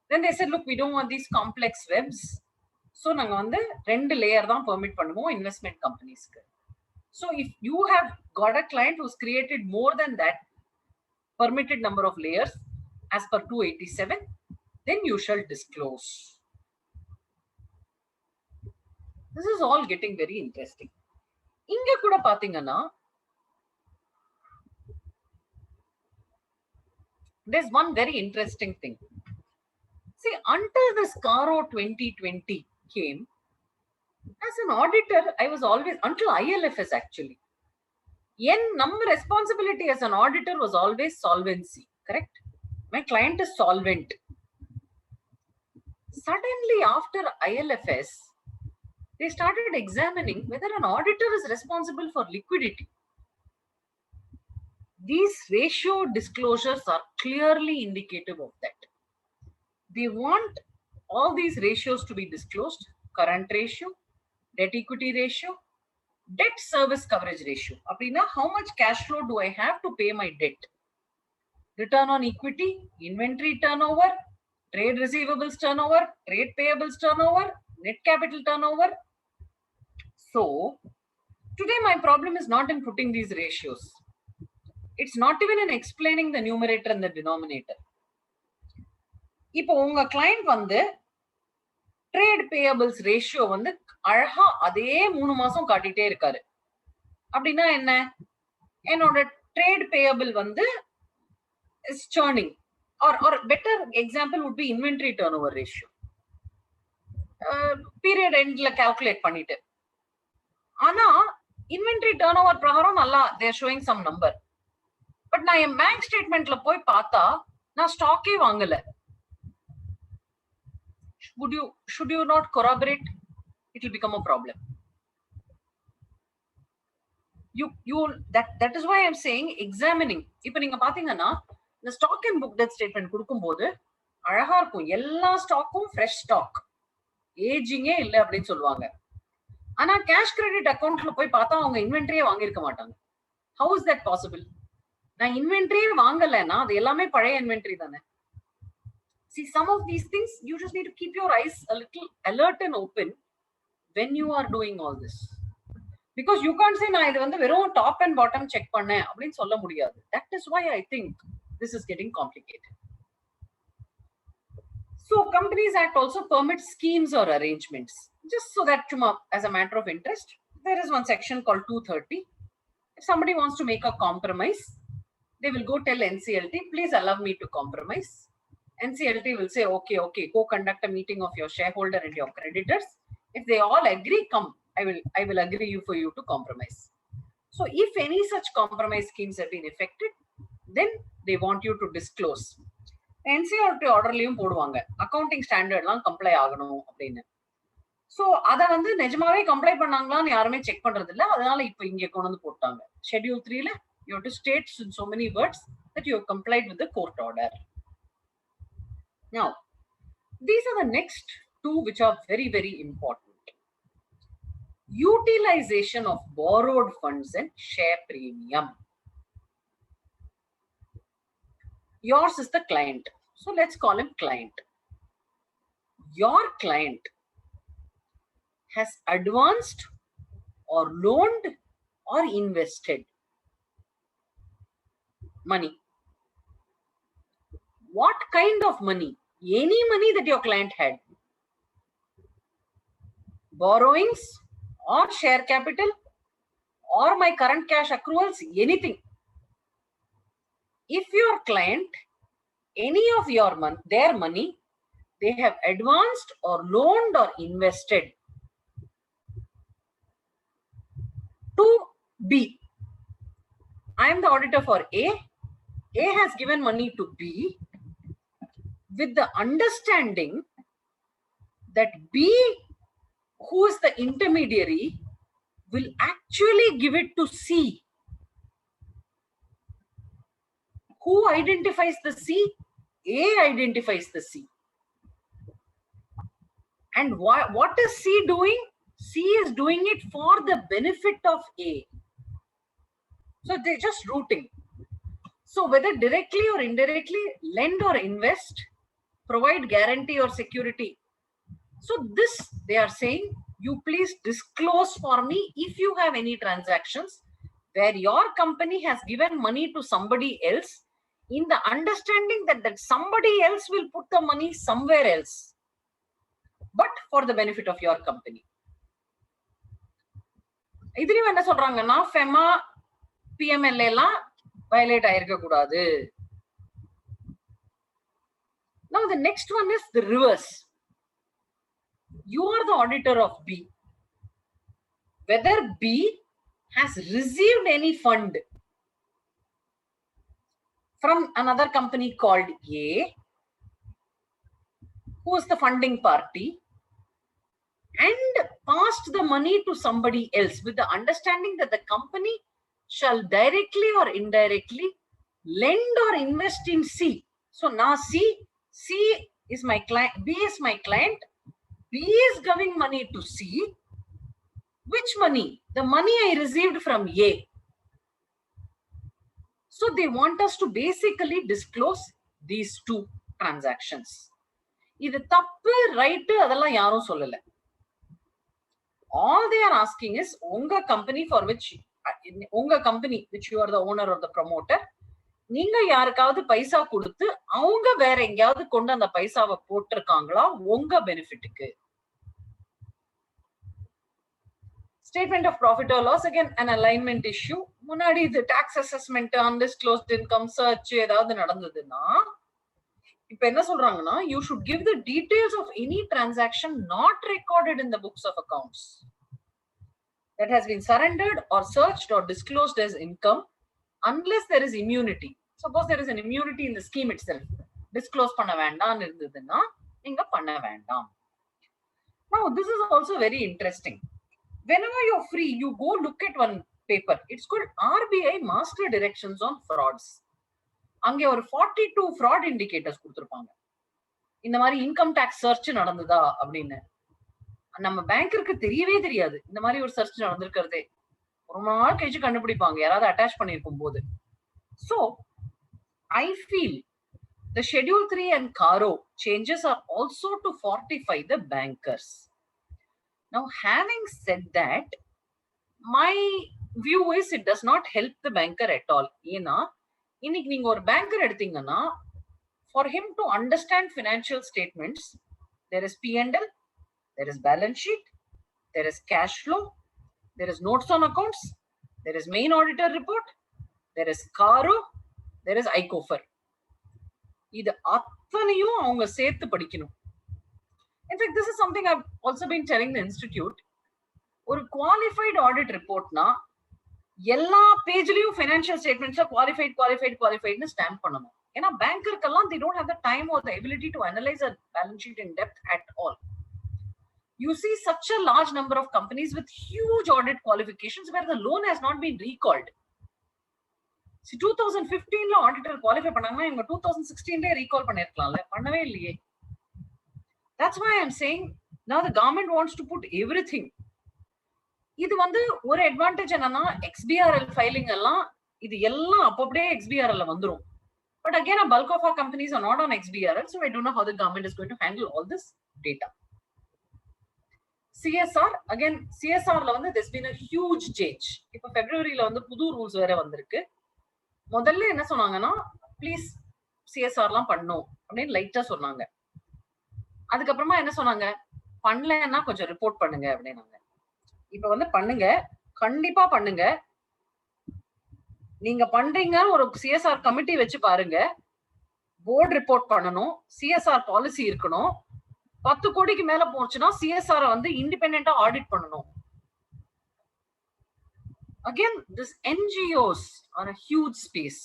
Then they said, look, we don't want these complex webs. So நாங்க வந்து 2 layer தான் permit பண்ணுவோம் investment companiesக்கு. So if you have got a client who's created more than that permitted number of layers as per 287, then you shall disclose. This is all getting very interesting. இங்க கூட பாத்தீங்கன்னா there's one very interesting thing. See, until this Caro 2020 came, as an auditor, I was always, until ILFS actually, number responsibility as an auditor was always solvency, correct? My client is solvent. Suddenly after ILFS, they started examining whether an auditor is responsible for liquidity. These ratio disclosures are clearly indicative of that. They want all these ratios to be disclosed: current ratio, debt equity ratio, debt service coverage ratio. Appadina, how much cash flow do I have to pay my debt? Return on equity, inventory turnover, trade receivables turnover, trade payables turnover, net capital turnover. So today my problem is not in putting these ratios. It's not even in explaining the numerator and the denominator. இப்போ உங்க client வந்து trade payables ratio வந்து அழகா அதே 3 மாசம் காட்டிட்டே இருக்காரு. அப்படின்னா என்ன? என்னோட ட்ரேட் பேயபிள் வந்து is churning, or better example would be inventory turnover ratio. Period endல calculate பண்ணிட்டு, ஆனா inventory turnover பிரகாரம் நல்லா they are showing some number. But நான் என் பேங்க் ஸ்டேட்மெண்ட்ல போய் பார்த்தா நான் ஸ்டாக்கே வாங்கல. Should you not corroborate? It will become a problem. That is why I'm saying examining. இப்போ நீங்க பாத்தீங்கன்னா இந்த stock and book debt statement கொடுக்கும்போது அழகா இருக்கும், எல்லா ஸ்டாக்கும் ஃப்ரெஷ் ஸ்டாக், ஏஜிங்கே இல்லை அப்படின்னு சொல்லுவாங்க. ஆனா கேஷ் கிரெடிட் அக்கௌண்ட்ல போய் பார்த்தா அவங்க இன்வென்ட்ரியே வாங்கியிருக்க மாட்டாங்க. How is that possible? நான் இன்வென்ட்ரியே வாங்கலைன்னா அது எல்லாமே பழைய இன்வென்ட்ரி தானே. See, some of these things you just need to keep your eyes a little alert and open when you are doing all this, because you can't say நான் இது வந்து வெறும் top and bottom check பண்ணேன் அப்படின்னு சொல்ல முடியாது. That is why I think this is getting complicated. So Companies Act also permits schemes or arrangements. Just so that as a matter of interest, there is one section called 230. If somebody wants to make a compromise, they will go tell NCLT, please allow me to compromise. NCLT will say, okay, go conduct a meeting of your shareholder and your creditors. If they all agree, come, I will agree for you to compromise. So if any such compromise schemes have been effected, then they want you to disclose. NCLT orderலையும் போடுவாங்க, accounting ஸ்டாண்டர்ட்லாம் comply ஆகணும் அப்படின்னு. So அதை வந்து நிஜமாவே comply பண்ணாங்களான்னு யாருமே check பண்றது இல்லை. அதனால இப்போ இங்கே கொண்டு வந்து போட்டாங்க Schedule 3ல you have to state in so many words that you have complied with the court order. Now, these are the next two which are very, very important. Utilization of borrowed funds and share premium. Yours is the client. So let's call him client. Your client has advanced or loaned or invested money. What kind of money? Any money that your client had. Borrowings or share capital or my current cash accruals, anything. If your client, any of your their money, they have advanced or loaned or invested to B. I am the auditor for A. A has given money to B with the understanding that B, who is the intermediary, will actually give it to C. Who identifies the C? A identifies the C. And what is C doing? C is doing it for the benefit of A. So they're just routing. So whether directly or indirectly, lend or invest, provide guarantee or security. So this, they are saying, you please disclose for me if you have any transactions where your company has given money to somebody else in the understanding that somebody else will put the money somewhere else, but for the benefit of your company. இதுலயும் என்ன சொல்றாங்கன்னா FEMA, PMLA எல்லாம் violate ஆயிருக்க கூடாது. Now the next one is the reverse. You are the auditor of B. Whether B has received any fund from another company called A, who is the funding party, and passed the money to somebody else with the understanding that the company shall directly or indirectly lend or invest in C. So now C is my client, B is my client, B is giving money to C. Which money? The money I received from A. So they want us to basically disclose these two transactions. இது தப்பு right அதெல்லாம் யாரும் சொல்லல. All they are asking is unga company for which unga company which you are the owner or the promoter, நீங்க யாருக்காவது பைசா கொடுத்து அவங்க வேற எங்கயாவது கொண்டு அந்த பைசாவை போட்டிருக்காங்களா உங்க பெனிஃபிட்டுக்கு. Statement of profit or loss, again an alignment issue. முன்னாடி இது tax assessment, undisclosed income search ஏதாவது நடந்ததுன்னா இப்ப என்ன சொல்றாங்கன்னா, you should give the details of any transaction not recorded in the books of accounts that has been surrendered or searched or disclosed as income unless there is immunity. Suppose there is an immunity in the scheme itself. Disclose பண்ண வேண்டாம் இருந்ததுன்னா நீங்க பண்ண வேண்டாம். Now this is also very interesting. Whenever you're free, you go look at one paper. It's called RBI Master Directions on Frauds. அங்க ஒரு 42 fraud indicators கொடுத்திருப்பாங்க. இந்த மாதிரி இன்கம் டாக்ஸ் சர்ச் நடந்ததா அப்படின்னு நம்ம பேங்கருக்கு தெரியவே தெரியாது. இந்த மாதிரி ஒரு சர்ச் நடந்திருக்கிறதே ஒரு நாள் கழிச்சு கண்டுபிடிப்பாங்க யாராவது அட்டாச் பண்ணிருக்கும் போது. So I feel the Schedule 3 and CARO changes are also to fortify the bankers. Now having said that, my view is it does not help the banker at all. ஏன்னா இன்னைக்கு நீங்க ஒரு பேங்கர் எடுத்தீங்கன்னா for him to understand financial statements, there is P&L, there is balance sheet, there is cash flow, there is notes on accounts, there is main auditor report, there is CARO, there is ICOFER. இது அத்தனையும் அவங்க சேர்த்து படிக்கணும். In fact, this is something I've also been telling the institute. ஒரு qualified audit reportனா எல்லா பேஜ்லயும் financial statements qualified stamp பண்ணணும். ஏன்னா பேங்கருக்கெல்லாம் they don't have the time or the ability to analyze a balance sheet in depth at all. You see such a large number of companies with huge audit qualifications where the loan has not been recalled. See 2015ல auditor qualify பண்ணாங்கன்னா இவங்க 2016ல recall பண்ணிருக்கலாம்ல, பண்ணவே இல்லையே. That's why I'm saying now the government wants to put everything. இது வந்து ஒரு advantage என்னன்னா XBRL filing எல்லாம் இது எல்லாம் அப்படியே XBRL ல வந்துரும். But again, a bulk of our companies are not on XBRL, so I don't know how the government is going to handle all this data. CSR, again CSR ல வந்து there's been a huge change. இப்போ February ல வந்து புது rules வேற வந்திருக்கு. முதல்ல என்ன சொன்னாங்கன்னா ப்ளீஸ் சிஎஸ்ஆர்லாம் பண்ணும் அப்படின்னு லைட்டா சொன்னாங்க. அதுக்கப்புறமா என்ன சொன்னாங்க, பண்ணலன்னா கொஞ்சம் ரிப்போர்ட் பண்ணுங்க அப்படின்னாங்க. இப்ப வந்து பண்ணுங்க, கண்டிப்பா பண்ணுங்க. நீங்க பண்றீங்க, ஒரு சிஎஸ்ஆர் கமிட்டி வச்சு பாருங்க, போர்டு ரிப்போர்ட் பண்ணணும், சிஎஸ்ஆர் பாலிசி இருக்கணும், 10 கோடிக்கு மேல போச்சுன்னா சிஎஸ்ஆர் வந்து இண்டிபெண்டா ஆடிட் பண்ணணும். Again, this NGOs are a huge space.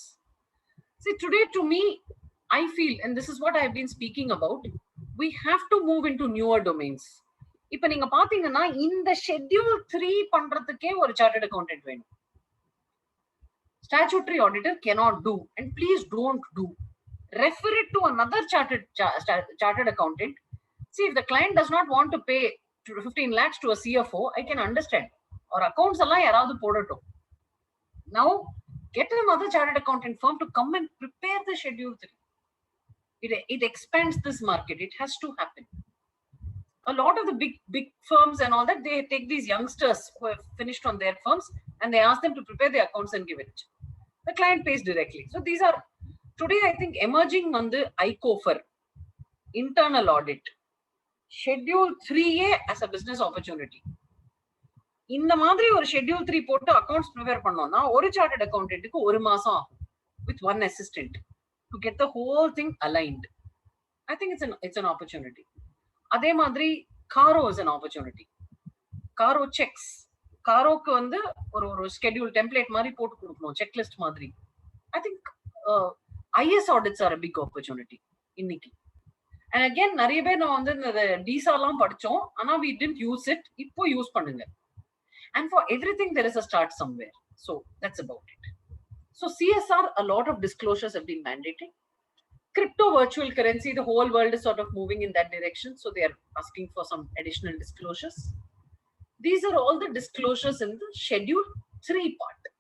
See, today to me, I feel, and this is what I've been speaking about, we have to move into newer domains. இப்ப நீங்க பாத்தீங்கன்னா இந்த ஷெட்யூல் 3 பண்றதுக்கே ஒரு chartered accountant வேணும். Statutory auditor cannot do, and please don't do. Refer it to another chartered accountant. See, if the client does not want to pay 15 lakhs to a CFO, I can understand. Or accounts alla yaravadu podatum. Now, get another chartered accountant firm to come and prepare the schedule 3. It expands this market. It has to happen. A lot of the big firms and all that, they take these youngsters who have finished on their firms and they ask them to prepare the accounts and give it. The client pays directly. So these are today, I think, emerging on the ICOFER, internal audit, schedule 3A as a business opportunity. இந்த மாதிரி ஒரு schedule 3 போட்டு accounts prepare பண்ணோம்னா ஒரு chartered அக்கௌண்டன்ட்டுக்கு ஒரு மாசம் ஆகும் with one assistant to get the whole thing aligned. I think it's an opportunity. அதே மாதிரி CARO is an opportunity. CARO checks, காரோக்கு வந்து ஒரு ஸ்கெட்யூல் டெம்ப்ளேட் மாதிரி போட்டு கொடுக்கணும், செக்லிஸ்ட் மாதிரி. I think IS audits are a big opportunity இன்னைக்கு. அண்ட் அகேன் நிறைய பேர் நான் வந்து இந்த டிசாலாம் படிச்சோம், ஆனா we didn't use it. இப்போ யூஸ் பண்ணுங்க. And for everything, there is a start somewhere. So that's about it. So CSR, a lot of disclosures have been mandated. Crypto, virtual currency, the whole world is sort of moving in that direction. So they are asking for some additional disclosures. These are all the disclosures in the schedule 3 part.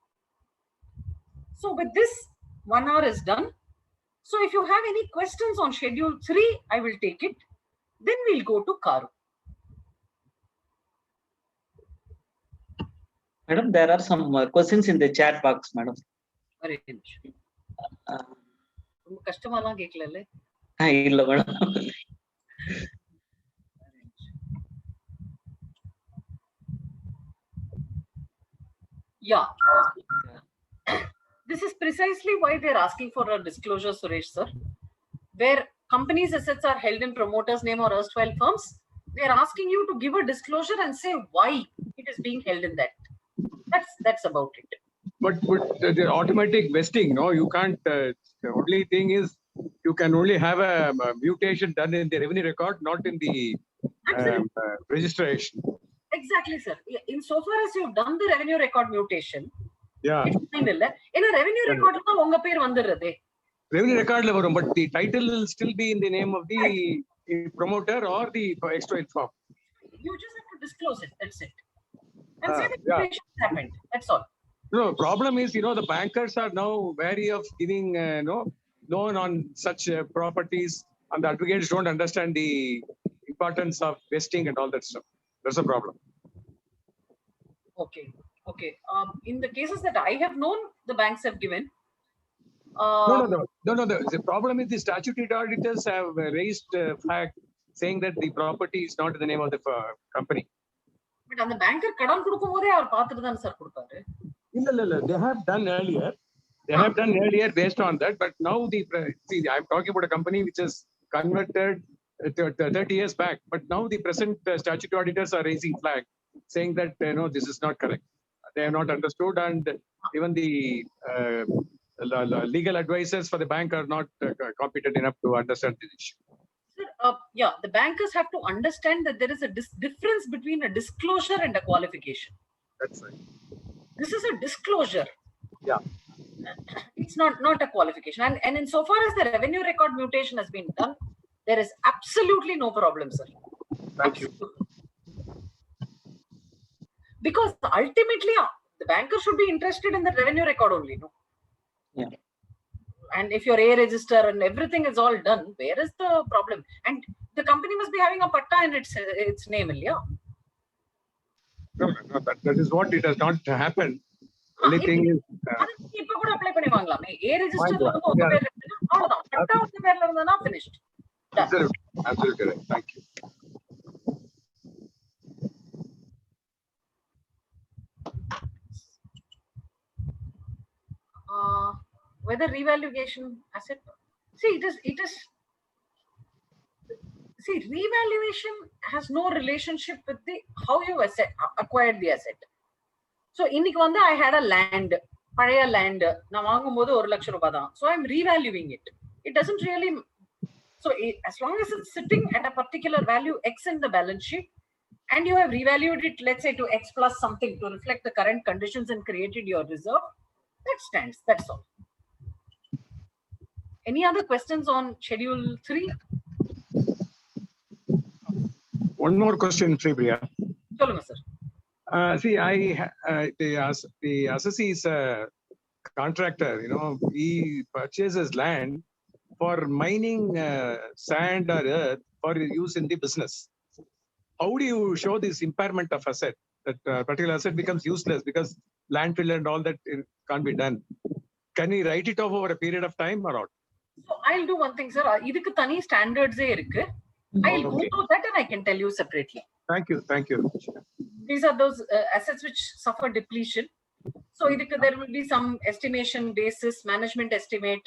So with this, 1 hour is done. So if you have any questions on schedule 3, I will take it. Then we'll go to Karu. Madam, there are some questions in the chat box, madam. Very interesting. ரொம்ப கஷ்டமாலாம் கேட்கல. இல்ல madam. Yeah. This is precisely why they're asking for a disclosure, Suresh sir. Where companies' assets are held in promoters' name or erstwhile firms, they're asking you to give a disclosure and say why it is being held in that. That's about it. But the automatic vesting, no, you can't. The only thing is you can only have a mutation done in the revenue record, not in the registration. Exactly, sir. Insofar as you've done the revenue record mutation, yeah, it's fine. In a revenue record, unga per vandirudhe. Revenue record la varum, but the title will still be in the name of the promoter or the external firm. You just have to disclose it. That's it. And say the mutation happened. That's all. No, problem is, the bankers are now wary of giving loan on such properties, and the advocates don't understand the importance of vesting and all that stuff. That's a problem. Okay. In the cases that I have known, the banks have given. No. The problem is the statutory auditors have raised flag saying that the property is not in the name of the company. But on the banker kadan kudukumbodhe avar paathitu dhaan sir kuduparu. No. They have done earlier. They have done earlier based on that. But now I'm talking about a company which is converted 30 years back. But now the present statutory auditors are raising flag, saying that this is not correct. They have not understood, and even the legal advisors for the bank are not competent enough to understand this issue. Sir, the bankers have to understand that there is a difference between a disclosure and a qualification. That's right. This is a disclosure. Yeah. It's not a qualification. And insofar as the revenue record mutation has been done, there is absolutely no problem, sir. Thank you. Because ultimately, the banker should be interested in the revenue record only, no? Yeah. And if your A register and everything is all done, where is the problem? And the company must be having a patta in its name, yeah? No, that is what it has not happened. Only thing is. இப்ப கூட apply பண்ணி பண்ணி வாங்கலாமே. A registerல வாங்கிக்கலாம். வந்து உங்க பேர்ல இருக்குன்னா அவ்வளவுதான். பட்டா உங்க பேர்ல இருந்ததுன்னா finished. Done. Absolutely, absolutely right. Thank you. Whether revaluation asset, see see, revaluation has no relationship with the how you acquired the asset. So இன்னைக்கு வந்து I had a land, பழைய land, நான் வாங்கும்போது 1 லட்சம் ரூபாய் தான். So I'm revaluing it. It doesn't really, so as long as it's sitting at a particular value X in the balance sheet and you have revalued it, let's say to X plus something to reflect the current conditions and created your reserve, that stands. That's all. Any other questions on schedule 3? One more question, Sripriya. சொல்லுங்க sir. See, the assessee is a contractor, he purchases land for mining sand or earth for use in the business. How do you show this impairment of asset? That particular asset becomes useless because landfill and all that can't be done. Can we write it off over a period of time or not? So I'll do one thing, sir. இதுக்கு தனி ஸ்டாண்டர்ட்ஸே இருக்கு. I'll go through that and I can tell you separately. Thank you. These are those assets which suffer depletion. So there will be some estimation basis, management estimate.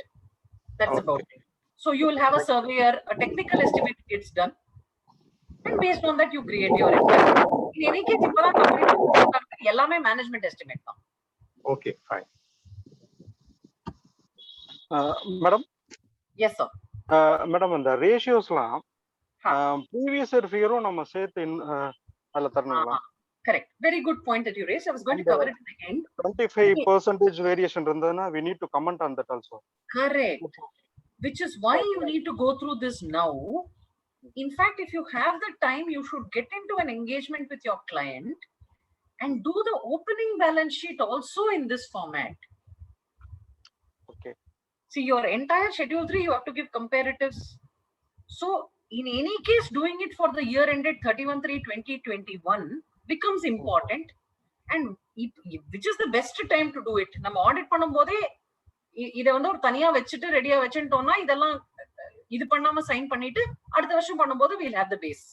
That's about it. So you will have a surveyor, a technical estimate gets done. And based on that, you create your estimate. In any case, எல்லாமே management estimate தான். Okay, fine. Madam? Yes, sir. Madam, the ratiosலாம் previous year figure நம்ம சேர்த்து அதுல தரணுங்களா? Correct. Very good point that you raised. I was going to cover it at the end. 25% variation இருந்ததுன்னா we need to comment on that also. Correct. Which is why you need to go through this now. In fact, if you have the time, you should get into an engagement with your client and do the opening balance sheet also in this format. Okay. See, your entire schedule 3, you have to give comparatives. So in any case, doing it for the year ended 31/3/2021 becomes important, and which is the best time to do it. நம்ம audit பண்ணும்போதே இத வந்து ஒரு தனியா வச்சிட்டு ரெடியா வச்சிட்டோம்னா இதெல்லாம் இது பண்ணாம சைன் பண்ணிட்டு அடுத்த வருஷம் பண்ணும்போது we'll have the base.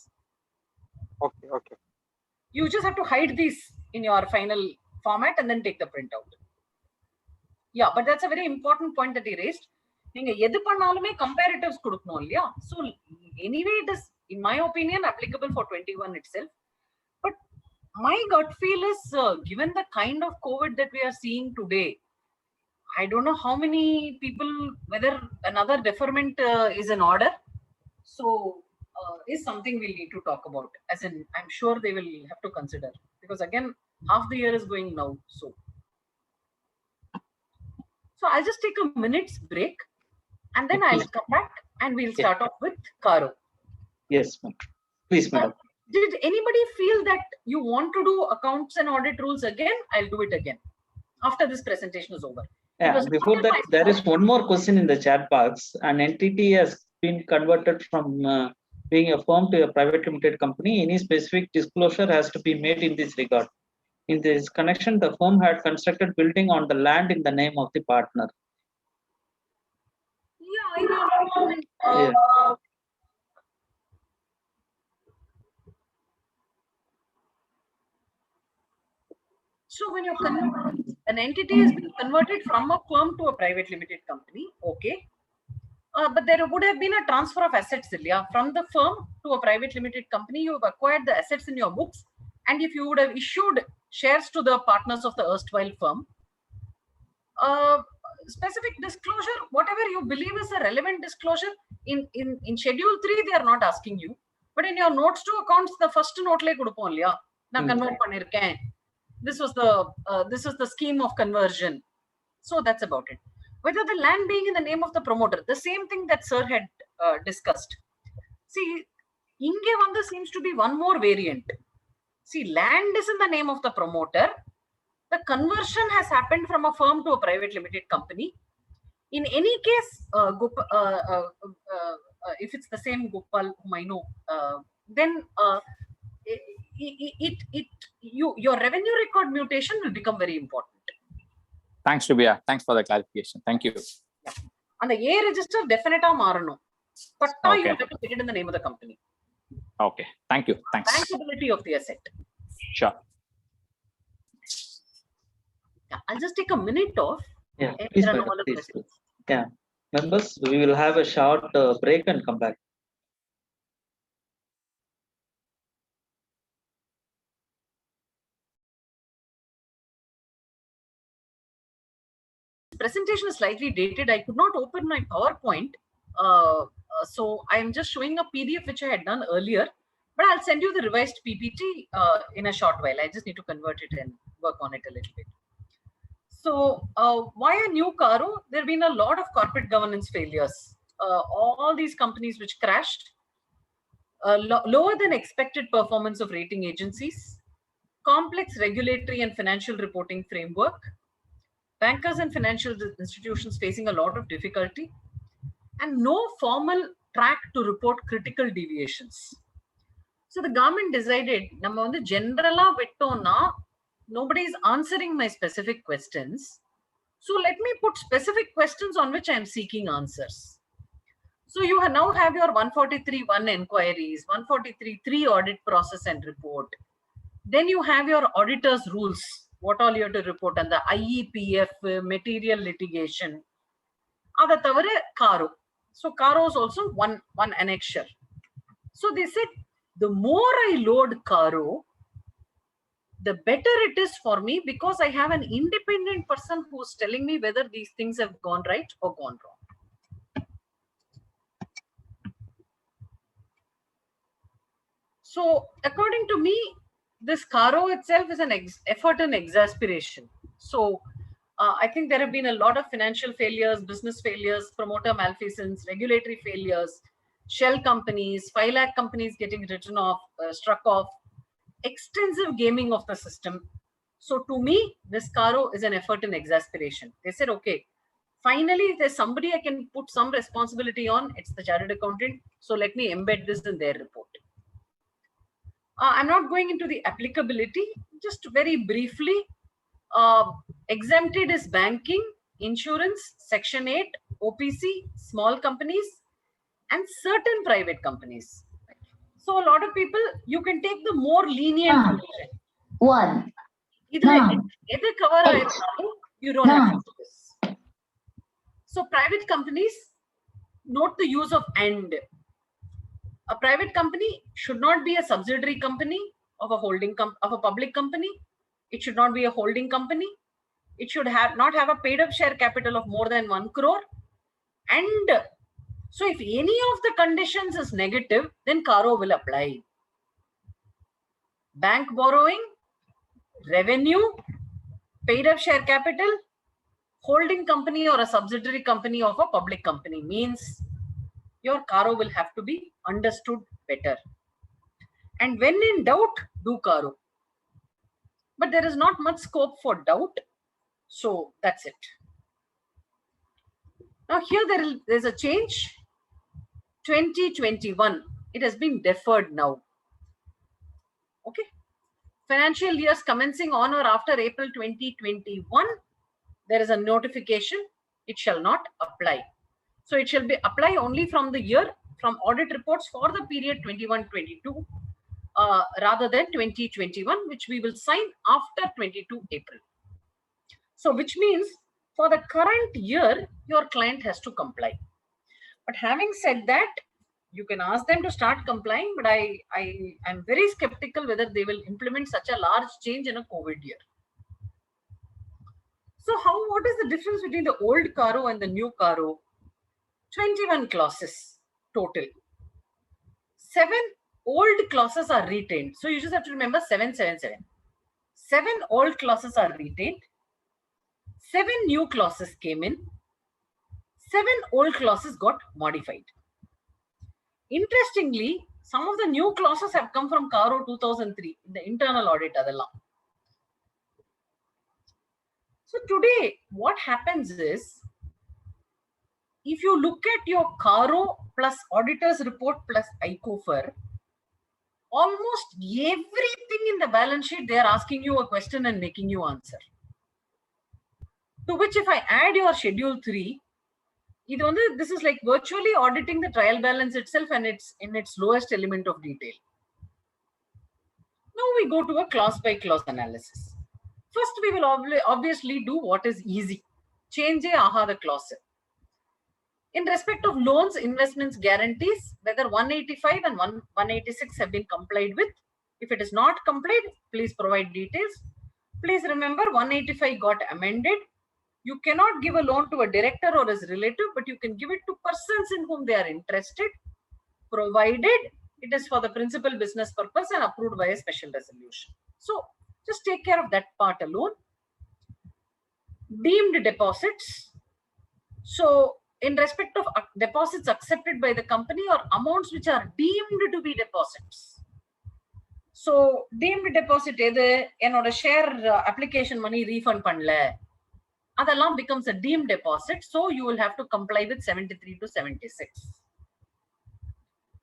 Okay. You just have to hide these in your final format and then take the printout. Yeah, but that's a very important point that he raised. நீங்க எது பண்ணாலுமே comparatives கொடுக்கணும் இல்லையா? So anyway, it is, in my opinion, applicable for 21 itself. But my gut feel is, given the kind of COVID that we are seeing today, I don't know how many people, whether another deferment is in order. So is something we'll need to talk about. As in, I'm sure they will have to consider, because again, half the year is going now. So I'll just take a minute's break and then I'll come back and we'll start off with Caro. Yes, ma'am. Please, madam. Did anybody feel that you want to do accounts and audit rules again? I'll do it again after this presentation is over. Yeah, before that, there is one more question in the chat box. An entity has been converted from being a firm to a private limited company. Any specific disclosure has to be made in this regard. In this connection, the firm had constructed building on the land in the name of the partner. Yeah, I know. Yeah. So when you're an entity has been converted from a firm to a private limited company, okay. But there would have been a transfer of assets, Ilya. From the firm to a private limited company, you have acquired the assets in your books. And if you would have issued shares to the partners of the erstwhile firm, specific disclosure, whatever you believe is a relevant disclosure, in schedule 3, they are not asking you. But in your notes to accounts, the first note like kodupom illaya, na convert pannirken. This is the scheme of conversion. So that's about it. Whether the land being in the name of the promoter, the same thing that sir had discussed. See, inge vanda seems to be one more variant. See, land is in the name of the promoter. The conversion has happened from a firm to a private limited company. In any case, if it's the same Gopal whom I know, then your revenue record mutation will become very important. Thanks, Rubia. Thanks for the clarification. Thank you. And the A register definitely மாறணும். Patta you Okay. have to put it in the name of the company. Okay. Thank you. Thanks. Bankability of the asset. Sure. Yeah, I'll just take a minute off. Yeah, If please, there are no madam, other please. questions. Yeah, members, we will have a short break and come back. Presentation is slightly dated. I could not open my PowerPoint. So I'm just showing a PDF which I had done earlier, but I'll send you the revised PPT in a short while. I just need to convert it and work on it a little bit. So why a new Caro? There have been a lot of corporate governance failures. All these companies which crashed, lower than expected performance of rating agencies, complex regulatory and financial reporting framework, bankers and financial institutions facing a lot of difficulty, and no formal track to report critical deviations. So the government decided, நம்ம வந்து general விட்டோம்னா nobody is answering my specific questions. So let me put specific questions on which I am seeking answers. So you now have your 143.1 inquiries, 143.3 audit process and report. Then you have your auditor's rules, what all you have to report, and the IEPF, material litigation. Adha thavara Caro. So Caro is also one annexure. So they said, the more I load Caro, the better it is for me, because I have an independent person who's telling me whether these things have gone right or gone wrong. So according to me, this Caro itself is an effort in exasperation. So I think there have been a lot of financial failures, business failures, promoter malfeasance, regulatory failures, shell companies, 5 lakh companies getting written off, struck off, extensive gaming of the system. So to me, this Caro is an effort in exasperation. They said, okay, finally, if there's somebody I can put some responsibility on, it's the chartered accountant. So let me embed this in their report. I'm not going into the applicability, just very briefly. Exempted is banking, insurance, Section 8, OPC, small companies, and certain private companies. So a lot of people, you can take the more lenient version. One. You don't have to do this. So private companies, note the use of and. A private company should not be a subsidiary company of a holding of a public company. It should not be a holding company. It should not have a paid up share capital of more than 1 crore. And so if any of the conditions is negative, then Caro will apply. Bank borrowing, revenue, paid up share capital, holding company or a subsidiary company of a public company means your Caro will have to be understood better. And when in doubt, do Caro. But there is not much scope for doubt. So that's it. Now here there's a change. 2021, it has been deferred now. Okay. Financial years commencing on or after April 2021, there is a notification. It shall not apply. So it shall be apply only from the year, from audit reports for the period 21-22, rather than 2021, which we will sign after 22 April. So which means for the current year, your client has to comply. But having said that, you can ask them to start complying, but I am very skeptical whether they will implement such a large change in a COVID year. So what is the difference between the old Caro and the new Caro? 21 clauses total. 7 old clauses are retained. So you just have to remember 777. 7 old clauses are retained. 7 new clauses came in. 7 old clauses got modified. Interestingly, some of the new clauses have come from Caro 2003, the internal audit. So today, what happens is, if you look at your Caro plus auditor's report plus ICOFER, almost everything in the balance sheet, they are asking you a question and making you answer. To which if I add your schedule 3, this is like virtually auditing the trial balance itself, and it's in its lowest element of detail. Now we go to a clause by clause analysis. First, we will obviously do what is easy. Change the clause. In respect of loans, investments, guarantees, whether 185 and 186 have been complied with. If it is not complied, please provide details. Please remember 185 got amended. You cannot give a loan to a director or his relative, but you can give it to persons in whom they are interested, provided it is for the principal business purpose and approved by a special resolution. So just take care of that part alone. Deemed deposits. So in respect of deposits accepted by the company or amounts which are deemed to be deposits. So deemed deposit enoda share application money refund pannala. Adallam becomes a deemed deposit. So you will have to comply with 73 to 76.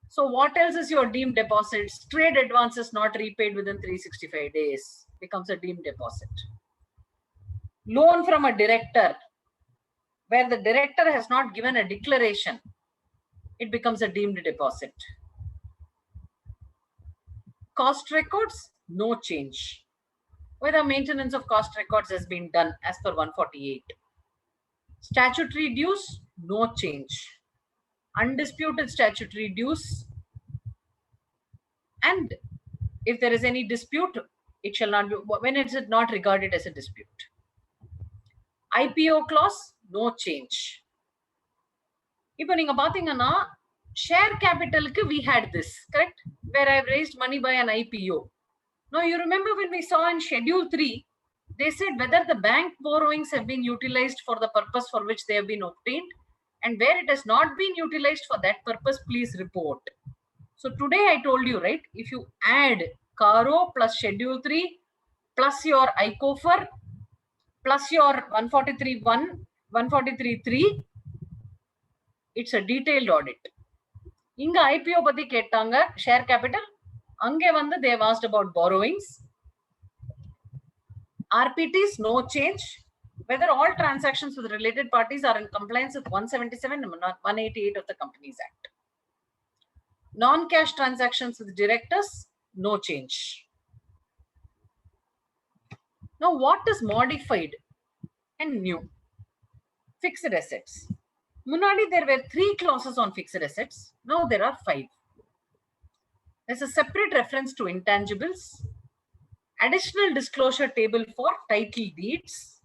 So what else is your deemed deposits? Trade advances not repaid within 365 days becomes a deemed deposit. Loan from a director, where the director has not given a declaration, it becomes a deemed deposit. Cost records, no change. Whether maintenance of cost records has been done as per 148. Statutory dues, no change. Undisputed statutory dues, and if there is any dispute, it shall not be, when it is not regarded as a dispute. IPO clause, no change. Now, share capital, we had this, correct? Where I've raised money by an IPO. Now, you remember when we saw in Schedule 3, they said whether the bank borrowings have been utilized for the purpose for which they have been obtained, and where it has not been utilized for that purpose, please report. So today I told you, right, if you add CARO plus Schedule 3 plus your ICOFER plus your 143.1, 143.3, it's a detailed audit. Inga IPO pati kettanga, share capital. Ange vanda they have asked about borrowings. RPTs, no change. Whether all transactions with related parties are in compliance with 177 and 188 of the Companies Act. Non-cash transactions with directors, no change. Now, what is modified and new? Fixed assets. Munadi, there were 3 clauses on fixed assets. Now there are 5. There's a separate reference to intangibles, additional disclosure table for title deeds,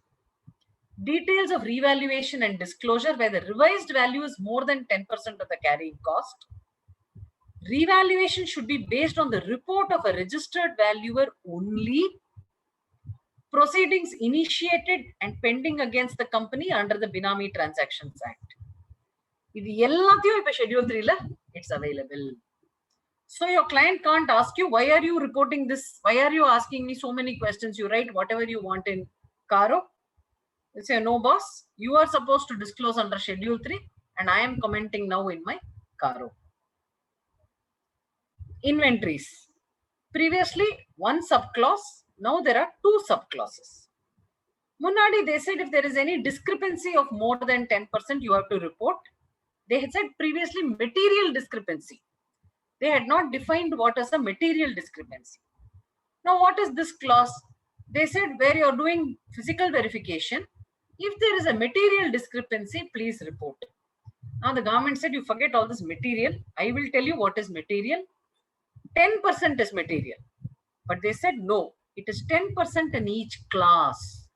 details of revaluation and disclosure where the revised value is more than 10% of the carrying cost. Revaluation should be based on the report of a registered valuer only. Proceedings initiated and pending against the company under the Binami Transactions Act. Schedule 3, it's available. So your client can't ask you, why are you reporting this? Why are you asking me so many questions? You write whatever you want in CARO. They say, no boss, you are supposed to disclose under Schedule 3 and I am commenting now in my CARO. Inventories. Previously, 1 subclause. Now there are 2 subclauses. Munadi, they said if there is any discrepancy of more than 10%, you have to report. They had said previously material discrepancy. They had not defined what is a material discrepancy. Now, what is this clause? They said where you are doing physical verification, if there is a material discrepancy, please report. Now, the government said you forget all this material. I will tell you what is material. 10% is material. But they said no, it is 10% in each class.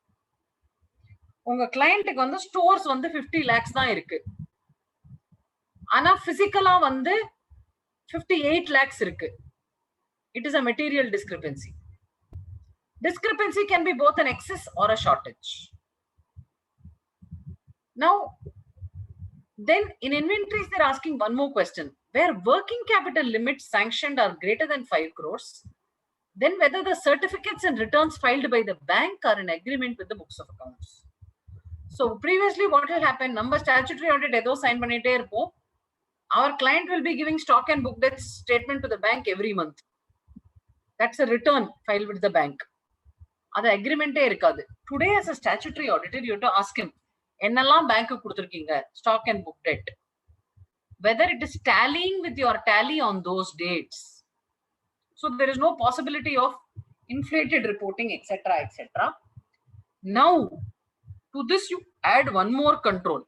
Unga client ku stores 50 lakhs da irukku. Ana physicala 58 lakhs irukku. It is a material discrepancy. Discrepancy can be both an excess or a shortage. Now, then in inventories, they're asking one more question. Where working capital limits sanctioned are greater than 5 crores, then whether the certificates and returns filed by the bank are in agreement with the books of accounts. So previously what will happen, number statutory audit edo sign pannite irpom. Our client will be giving stock and book debts statement to the bank every month. That's a return filed with the bank. அது அக்ரிமெண்டே இருக்காது. Today as a statutory auditor, you have to ask him, என்னெல்லாம் bank கொடுத்திருக்கீங்க, stock and book debt, whether it is tallying with your tally on those dates. So there is no possibility of inflated reporting, etc., etc. Now, to this you add one more control.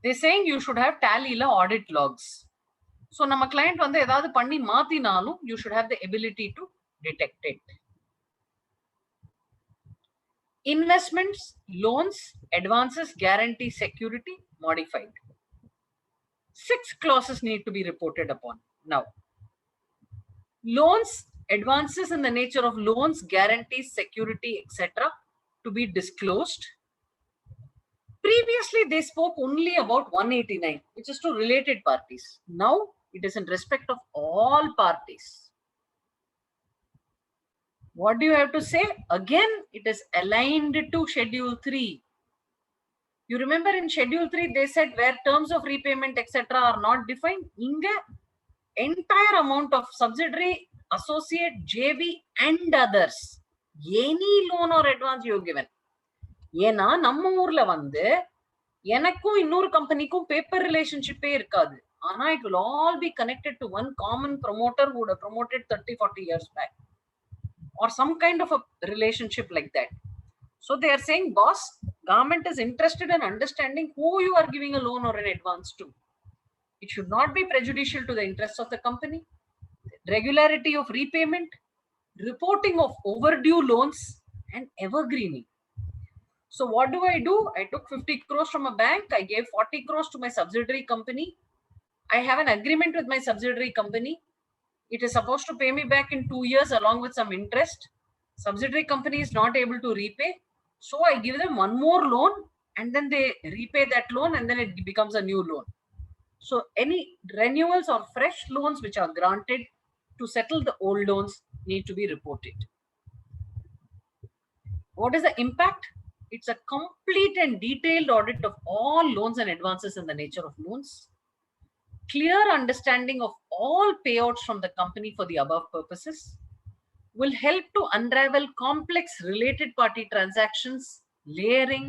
They're saying you should have tally la audit logs. So நம்ம client வந்து ஏதாவது பண்ணி மாத்தினாலும் you should have the ability to detect it. Investments, loans, advances, guarantee, security, modified. 6 clauses need to be reported upon. Now, loans, advances in the nature of loans, guarantees, security, etc. to be disclosed. Previously, they spoke only about 189, which is to related parties. Now, it is in respect of all parties. What do you have to say? Again, it is aligned to Schedule 3. You remember in Schedule 3, they said where terms of repayment, etc. are not defined. Inga, entire amount of subsidiary, associate, JV, and others, any loan or advance you have given. ஏன்னா நம்ம ஊர்ல வந்து எனக்கும் இன்னொரு கம்பெனிக்கும் paper ரிலேஷன்ஷிப்பே இருக்காது. ஆனா it will all be connected to one common promoter who would have promoted 30-40 years back, or some kind of a relationship like that. So they are saying, boss, government is interested in understanding who you are giving a loan or an advance to. It should not be prejudicial to the interests of the company. Regularity of repayment, reporting of overdue loans, and evergreening. So what do? I took 50 crores from a bank. I gave 40 crores to my subsidiary company. I have an agreement with my subsidiary company. It is supposed to pay me back in 2 years along with some interest. Subsidiary company is not able to repay. So I give them one more loan and then they repay that loan and then it becomes a new loan. So any renewals or fresh loans which are granted to settle the old loans need to be reported. What is the impact? It's a complete and detailed audit of all loans and advances in the nature of loans. Clear understanding of all payouts from the company for the above purposes will help to unravel complex related party transactions, layering,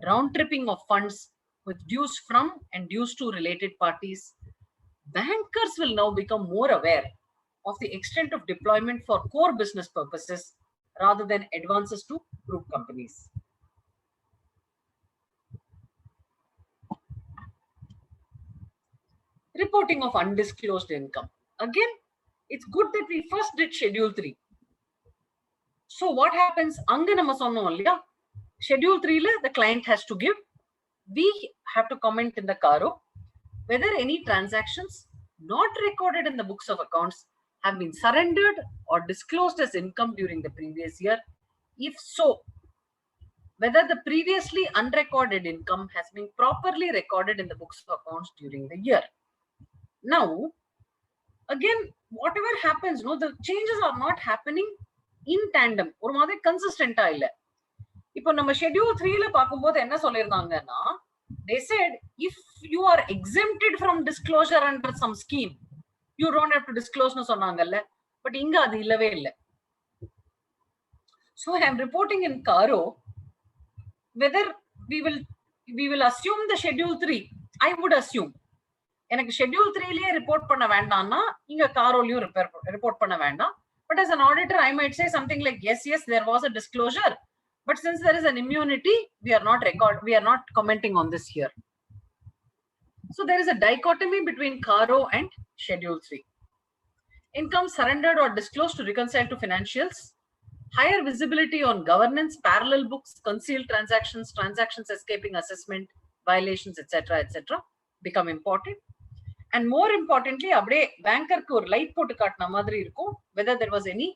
round tripping of funds with dues from and dues to related parties. Bankers will now become more aware of the extent of deployment for core business purposes rather than advances to group companies. Reporting of undisclosed income. Again, it's good that we first did Schedule 3. So what happens? Anga nama sonnom illaya, Schedule 3 la the client has to give. We have to comment in the CARO whether any transactions not recorded in the books of accounts have been surrendered or disclosed as income during the previous year. If so, whether the previously unrecorded income has been properly recorded in the books of accounts during the year. Now, again, whatever happens, no, the changes are not happening in tandem. ஒரு மாதிரி கன்சிஸ்டன்டா இல்ல. இப்போ நம்ம Schedule 3 ல பாக்கும்போது என்ன சொல்லிருந்தாங்கன்னா, they said if you are exempted from disclosure under some scheme, you don't have to disclose னு சொன்னாங்கல்ல. But இங்க அது இல்லவே இல்ல. So I am reporting in CARO whether we will assume the Schedule 3. I would assume எனக்கு Schedule 3 லயே report பண்ண வேண்டாம்னா இங்க காரோலயும் ரிப்போர்ட் பண்ண வேண்டாம். But as an auditor, I might say something like, yes, there was a disclosure, but since there is an immunity, we are not commenting on this here. So there is a dichotomy between CARO and Schedule 3. Income surrendered or disclosed to reconcile to financials. Higher visibility on governance, parallel books, concealed transactions, transactions escaping assessment, violations, etc. become important. And more importantly, அப்படியே பேங்கருக்கு ஒரு light போட்டு காட்டின மாதிரி இருக்கும் whether there was any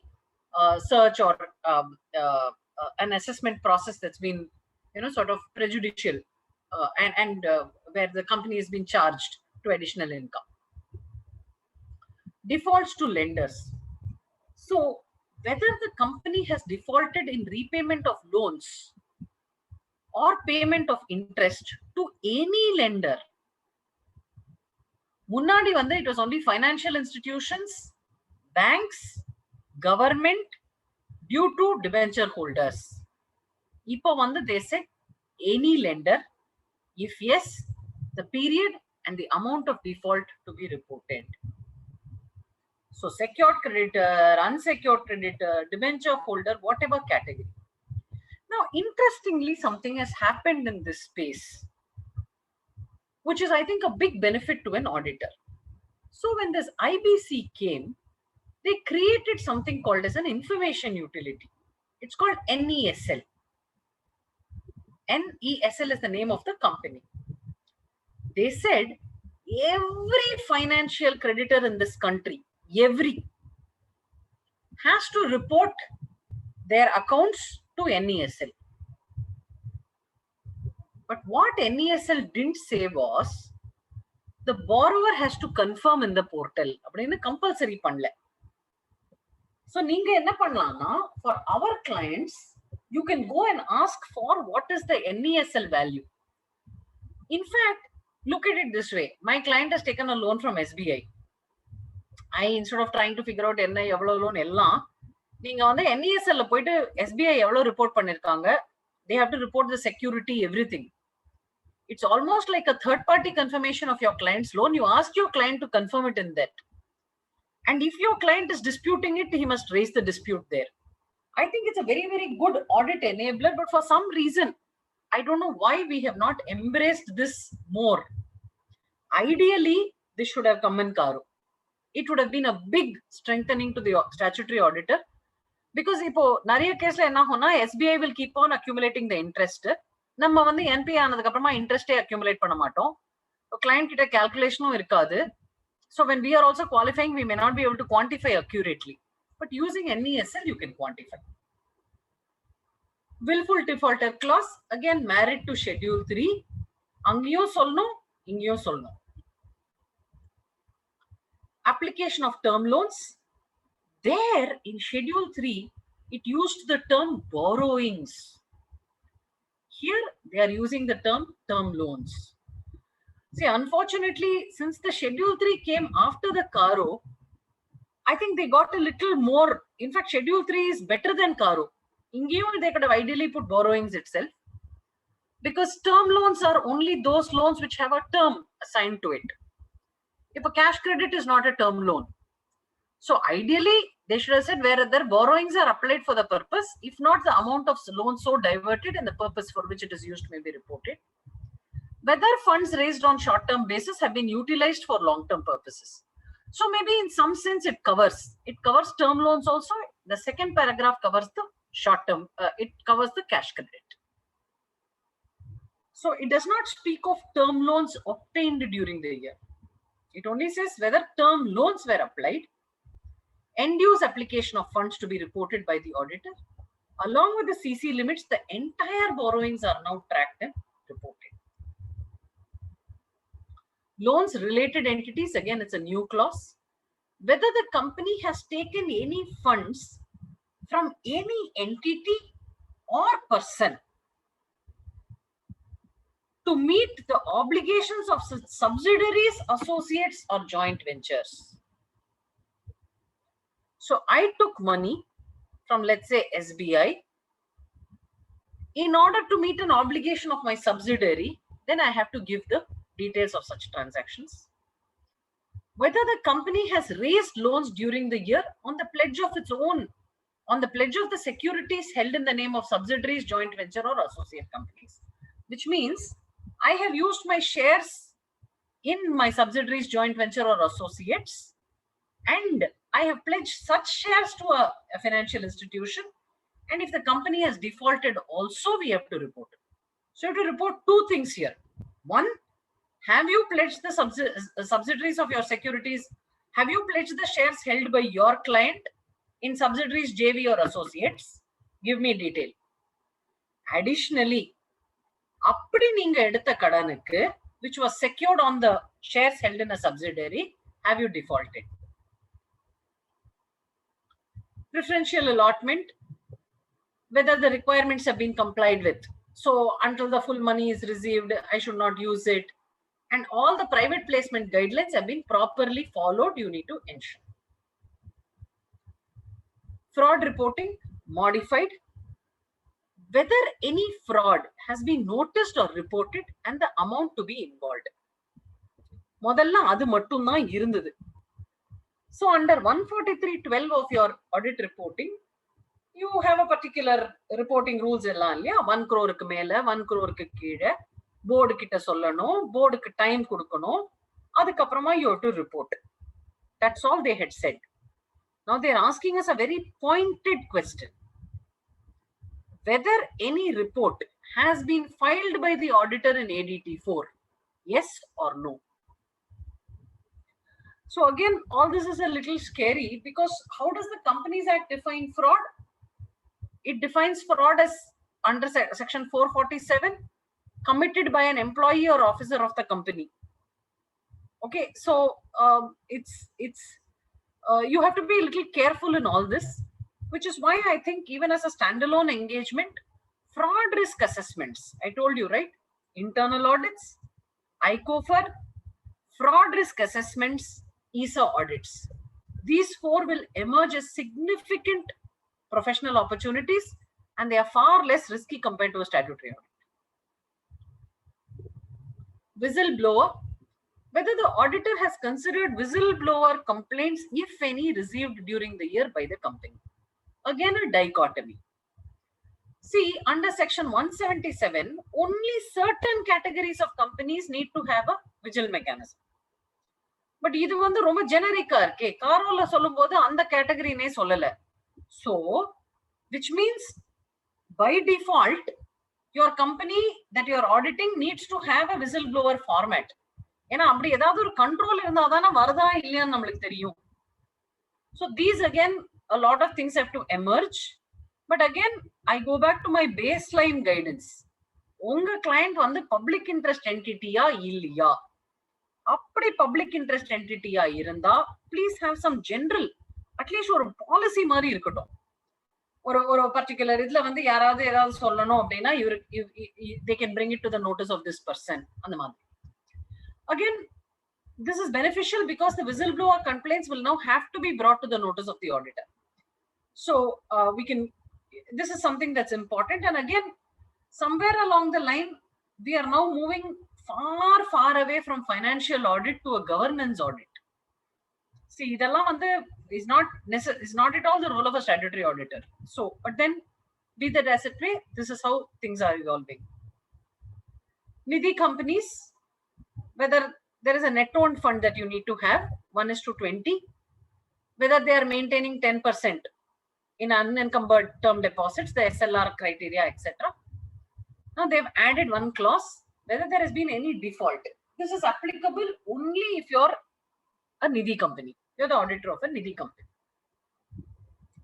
search or an assessment process that's been sort of prejudicial and where the company has been charged to additional income. Defaults to lenders. So whether the company has defaulted in repayment of loans or payment of interest to any lender. முன்னாடி வந்து it was only financial institutions, banks, government, due to debenture holders. இப்போ வந்து they said any lender, if yes, the period and the amount of default to be reported. So secured creditor, unsecured creditor, debenture holder, whatever category. Now, interestingly, something has happened in this space, which is, I think, a big benefit to an auditor. So when this IBC came, they created something called as an information utility. It's called NESL. NESL is the name of the company. They said every financial creditor in this country, every, has to report their accounts to NESL. But what NESL didn't say was the borrower has to confirm in the portal. அப்படினு compulsory பண்ணல. So நீங்க என்ன பண்ணலாம்னா, for our clients, you can go and ask for what is the NESL value. In fact, look at it this way. My client has taken a loan from SBI. Instead of trying to figure out என்ன எவ்வளவு loan எல்லாம், நீங்க வந்து NESL ல போயிட்டு SBI எவ்வளவு report பண்ணிருக்காங்க, they have to report the security, everything. It's almost like a third party confirmation of your client's loan. You ask your client to confirm it in that. And if your client is disputing it, he must raise the dispute there. I think it's a very, very good audit enabler, but for some reason, I don't know why we have not embraced this more. Ideally, this should have come in Caro. It would have been a big strengthening to the statutory auditor, because ipo nariya case la enna hona, SBI will keep on accumulating the interest. நம்ம வந்து NPA ஆனதுக்கு அப்புறமா இன்ட்ரெஸ்டே accumulate பண்ண மாட்டோம். Client கிட்ட கால்குலேஷனும் இருக்காது. So when we are also qualifying, we may not be able to quantify accurately. But using NESL, you can quantify. Willful defaulter clause, again married to Schedule 3. Angiyum solnom, ingiyum solnom. Application of term loans. There in Schedule 3, it used the term borrowings. Here, they are using the term loans. See, unfortunately, since the Schedule 3 came after the Caro, I think they got a little more. In fact, Schedule 3 is better than Caro. Ingiyum, they could have ideally put borrowings itself, because term loans are only those loans which have a term assigned to it. If a cash credit is not a term loan. So ideally, they should have said where their borrowings are applied for the purpose. If not, the amount of loan so diverted and the purpose for which it is used may be reported. Whether funds raised on short-term basis have been utilized for long-term purposes. So maybe in some sense it covers term loans also. The second paragraph covers the short-term, it covers the cash credit. So it does not speak of term loans obtained during the year. It only says whether term loans were applied. End-use application of funds to be reported by the auditor. Along with the CC limits, the entire borrowings are now tracked and reported. Loans related entities, again, it's a new clause. Whether the company has taken any funds from any entity or person to meet the obligations of subsidiaries, associates, or joint ventures. So I took money from, let's say, SBI in order to meet an obligation of my subsidiary. Then I have to give the details of such transactions. Whether the company has raised loans during the year on the pledge of its own, on the pledge of the securities held in the name of subsidiaries, joint venture, or associate companies, which means I have used my shares in my subsidiaries, joint venture, or associates, and I have pledged such shares to a financial institution. And if the company has defaulted also, we have to report it. So you have to report two things here. One, have you pledged the subsidiaries of your securities? Have you pledged the shares held by your client in subsidiaries, JV, or associates? Give me detail. Additionally, appadi neenga edutha kadanukku, which was secured on the shares held in a subsidiary, have you defaulted? Preferential allotment, whether the requirements have been complied with. So until the full money is received, I should not use it. And all the private placement guidelines have been properly followed, you need to ensure. Fraud reporting, modified, whether any fraud has been noticed or reported and the amount to be involved. முதல்ல அது மட்டும் தான் இருந்தது. So under 143.12 of your audit reporting, you have a particular reporting rules எல்லாம் இல்லையா? 1 crore மேல 1 crore கீழே board கிட்ட சொல்லணும், போர்டுக்கு டைம் கொடுக்கணும், அதுக்கப்புறமா you have to report. That's all they had said. Now they are asking us a very pointed question. Whether any report has been filed by the auditor in ADT4, yes or no? So again, all this is a little scary because how does the Companies Act define fraud? It defines fraud as under section 447, committed by an employee or officer of the company. Okay, so you have to be a little careful in all this, which is why I think even as a standalone engagement, fraud risk assessments, I told you, right? Internal audits, ICOFER, fraud risk assessments, ESA audits. These four will emerge as significant professional opportunities, and they are far less risky compared to a statutory audit. Whistleblower, whether the auditor has considered whistleblower complaints, if any, received during the year by the company. Again, a dichotomy. See, under section 177, only certain categories of companies need to have a vigil mechanism. But இது வந்து ரொம்ப ஜெனரிக்கா இருக்கே, காரோல சொல்லும்போது அந்த கேட்டகரினே சொல்லல. So, which means by default, your company that you are auditing needs to have a whistleblower format. ஏன்னா அப்படி ஏதாவது ஒரு கண்ட்ரோல் இருந்தா தானே வருதா இல்லையான்னு நம்மளுக்கு தெரியும். So these again, a lot of things have to emerge. But again, I go back to my baseline guidance. உங்க client வந்து public interest entity-யா இல்லையா? அப்படி public interest entity-யா இருந்தா, please have some general, at least ஒரு policy மாதிரி இருக்கட்டும். ஒரு particular இதுல வந்து யாராவது ஏதாவது சொல்லணும் அப்படின்னா, they can bring it to the notice of this person. அந்த மாதிரி. Again, this is beneficial because the whistleblower complaints will now have to be brought to the notice of the auditor. So this is something that's important. And again, somewhere along the line, we are now moving far away from financial audit to a governance audit. See, idella vandu is not at all the role of a statutory auditor. So, but then be that as it may, this is how things are evolving. Nidhi companies, whether there is a net owned fund that you need to have, 1:20, whether they are maintaining 10% in unencumbered term deposits, the SLR criteria, etc. Now they've added one clause, whether there has been any default. This is applicable only if you're a Nidhi company. You're the auditor of a Nidhi company.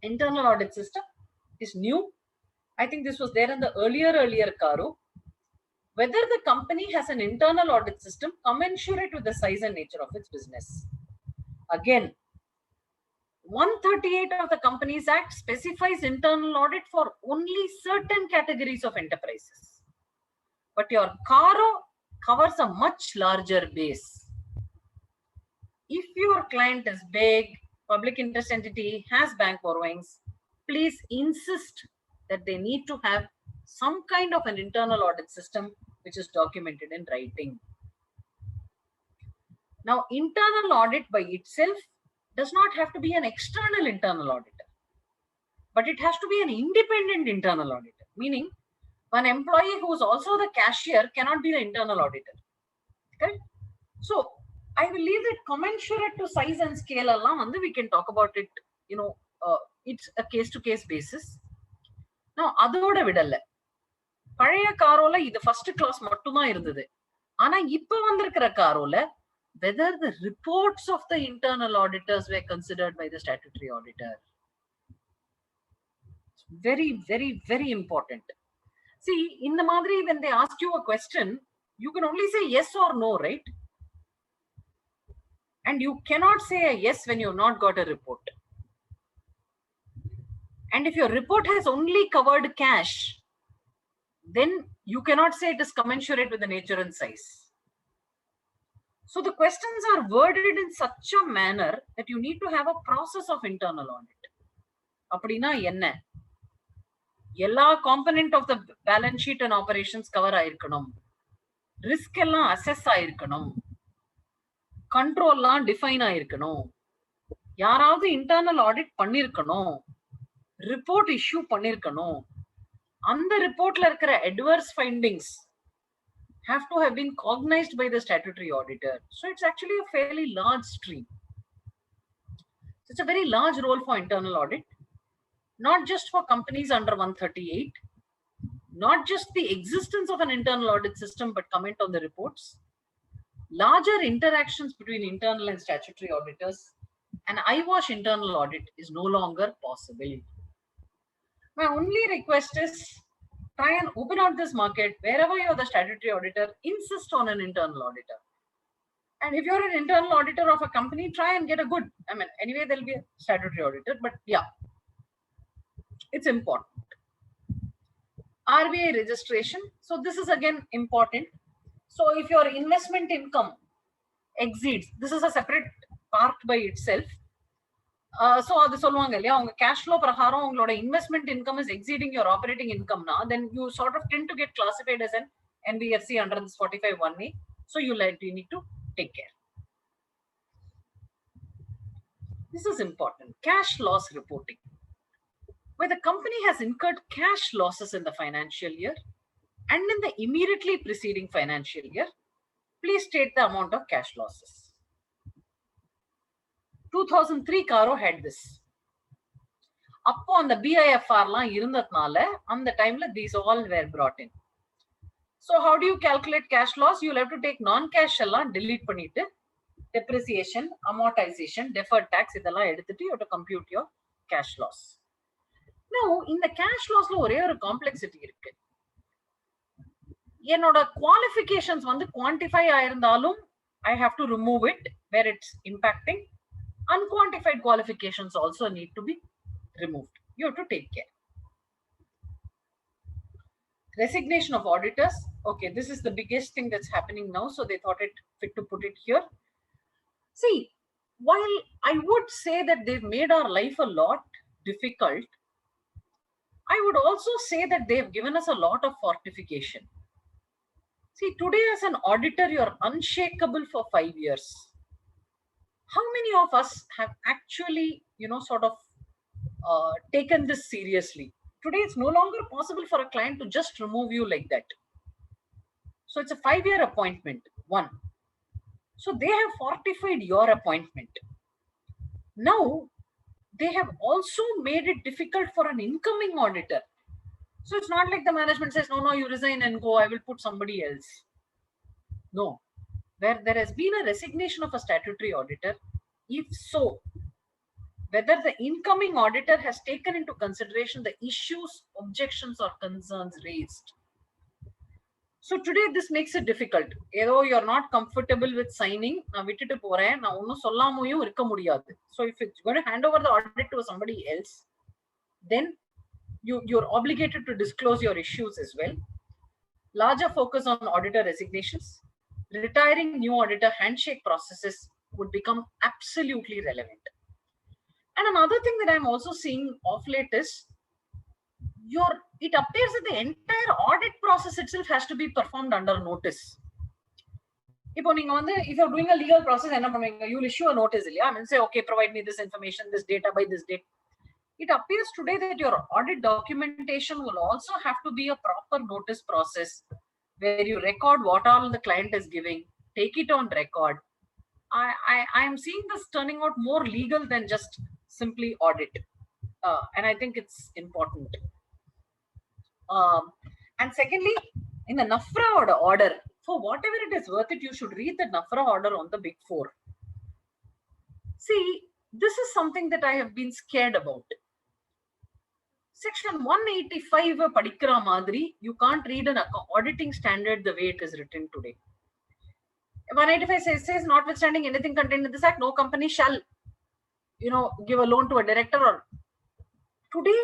Internal audit system is new. I think this was there in the earlier Caro. Whether the company has an internal audit system commensurate with the size and nature of its business. Again, 138 of the Companies Act specifies internal audit for only certain categories of enterprises. But your CARO covers a much larger base. If your client is big, public interest entity, has bank borrowings, please insist that they need to have some kind of an internal audit system which is documented in writing. Now, internal audit by itself does not have to be an external internal auditor, but it has to be an independent internal auditor, meaning one employee who is also the cashier cannot be the internal auditor. Okay? So I will leave it commensurate to size and scale along, and we can talk about it, it's a case-to-case basis. Now, adoda vidalla. பழைய காரோல இது first class மட்டும் தான் இருந்தது. ஆனா இப்ப வந்திருக்கிற காரோல whether the reports of the internal auditors were considered by the statutory auditor. It's very, very, very important. See, in the madri, when they ask you a question, you can only say yes or no, right? And you cannot say a yes when you've not got a report. And if your report has only covered cash, then you cannot say it is commensurate with the nature and size. So the questions are worded in such a manner that you need to have a process of internal audit. Appadina enna? எல்லா component of the balance sheet and operations cover ஆயிருக்கணும், risk எல்லாம் assess ஆயிருக்கணும், கண்ட்ரோல்லாம் define ஆயிருக்கணும், யாராவது internal audit பண்ணிருக்கணும், report issue பண்ணிருக்கணும், அந்த ரிப்போர்ட்ல இருக்கிற adverse findings have to have been cognized by the statutory auditor. So it's actually a fairly large stream. It's a very large role for internal audit, not just for companies under 138, not just the existence of an internal audit system, but comment on the reports. Larger interactions between internal and statutory auditors and eyewash internal audit is no longer possible. My only request is try and open out this market. Wherever you're the statutory auditor, insist on an internal auditor. And if you're an internal auditor of a company, try and get a good, anyway, there'll be a statutory auditor, but yeah, it's important. RBI registration. So this is again important. So if your investment income exceeds, this is a separate part by itself. So அது சொல்லுவாங்க இல்லையா, உங்க cash flow பிரகாரம் உங்களோட investment income is exceeding your operating இன்கம்னா, then you sort of tend to get classified as an NBFC under this 45(1)(a). So you need to take care. This is important. Cash loss reporting. Where the company has incurred cash losses in the financial year and in the immediately preceding financial year, please state the amount of cash losses. 2003 Caro had this. அப்போ அந்த BIFR இருந்ததுனால அந்த டைம்ல these all were brought in. So how do you calculate cash loss? You will have to take non-cash எல்லாம் delete பண்ணிட்டு depreciation, amortization, deferred tax இதெல்லாம் எடுத்துட்டு you have to compute your cash loss. Now இந்த cash lossல ஒரே ஒரு complexity இருக்கு. என்னோட qualifications quantify ஆயிருந்தாலும் I have to remove it where it's impacting. Unquantified qualifications also need to be removed. You have to take care. Resignation of auditors. Okay, this is the biggest thing that's happening now, so they thought it fit to put it here. See, while I would say that they've made our life a lot difficult, I would also say that they've given us a lot of fortification. See, today as an auditor, you're unshakable for 5 years. How many of us have actually, sort of taken this seriously? Today, it's no longer possible for a client to just remove you like that. So it's a 5-year appointment, one. So they have fortified your appointment. Now, they have also made it difficult for an incoming auditor. So it's not like the management says, no, you resign and go, I will put somebody else. No. Where there has been a resignation of a statutory auditor, if so, whether the incoming auditor has taken into consideration the issues, objections, or concerns raised. So today this makes it difficult. Either you're not comfortable with signing, so if it's going to hand over the audit to somebody else, then you're obligated to disclose your issues as well. Larger focus on auditor resignations. Retiring new auditor handshake processes would become absolutely relevant. And another thing that I'm also seeing of late is it appears that the entire audit process itself has to be performed under notice. If you're doing a legal process, you'll issue a notice and say, okay, provide me this information, this data by this date. It appears today that your audit documentation will also have to be a proper notice process, where you record what all the client is giving, take it on record. I am seeing this turning out more legal than just simply audit. And I think it's important. And secondly, in the NAFRA order, for whatever it is worth it, you should read the NAFRA order on the Big Four. See, this is something that I have been scared about. Section 185 padikra madri, you can't read an auditing standard the way it is written today. 185 says notwithstanding anything contained in this act, no company shall, give a loan to a director. Or today,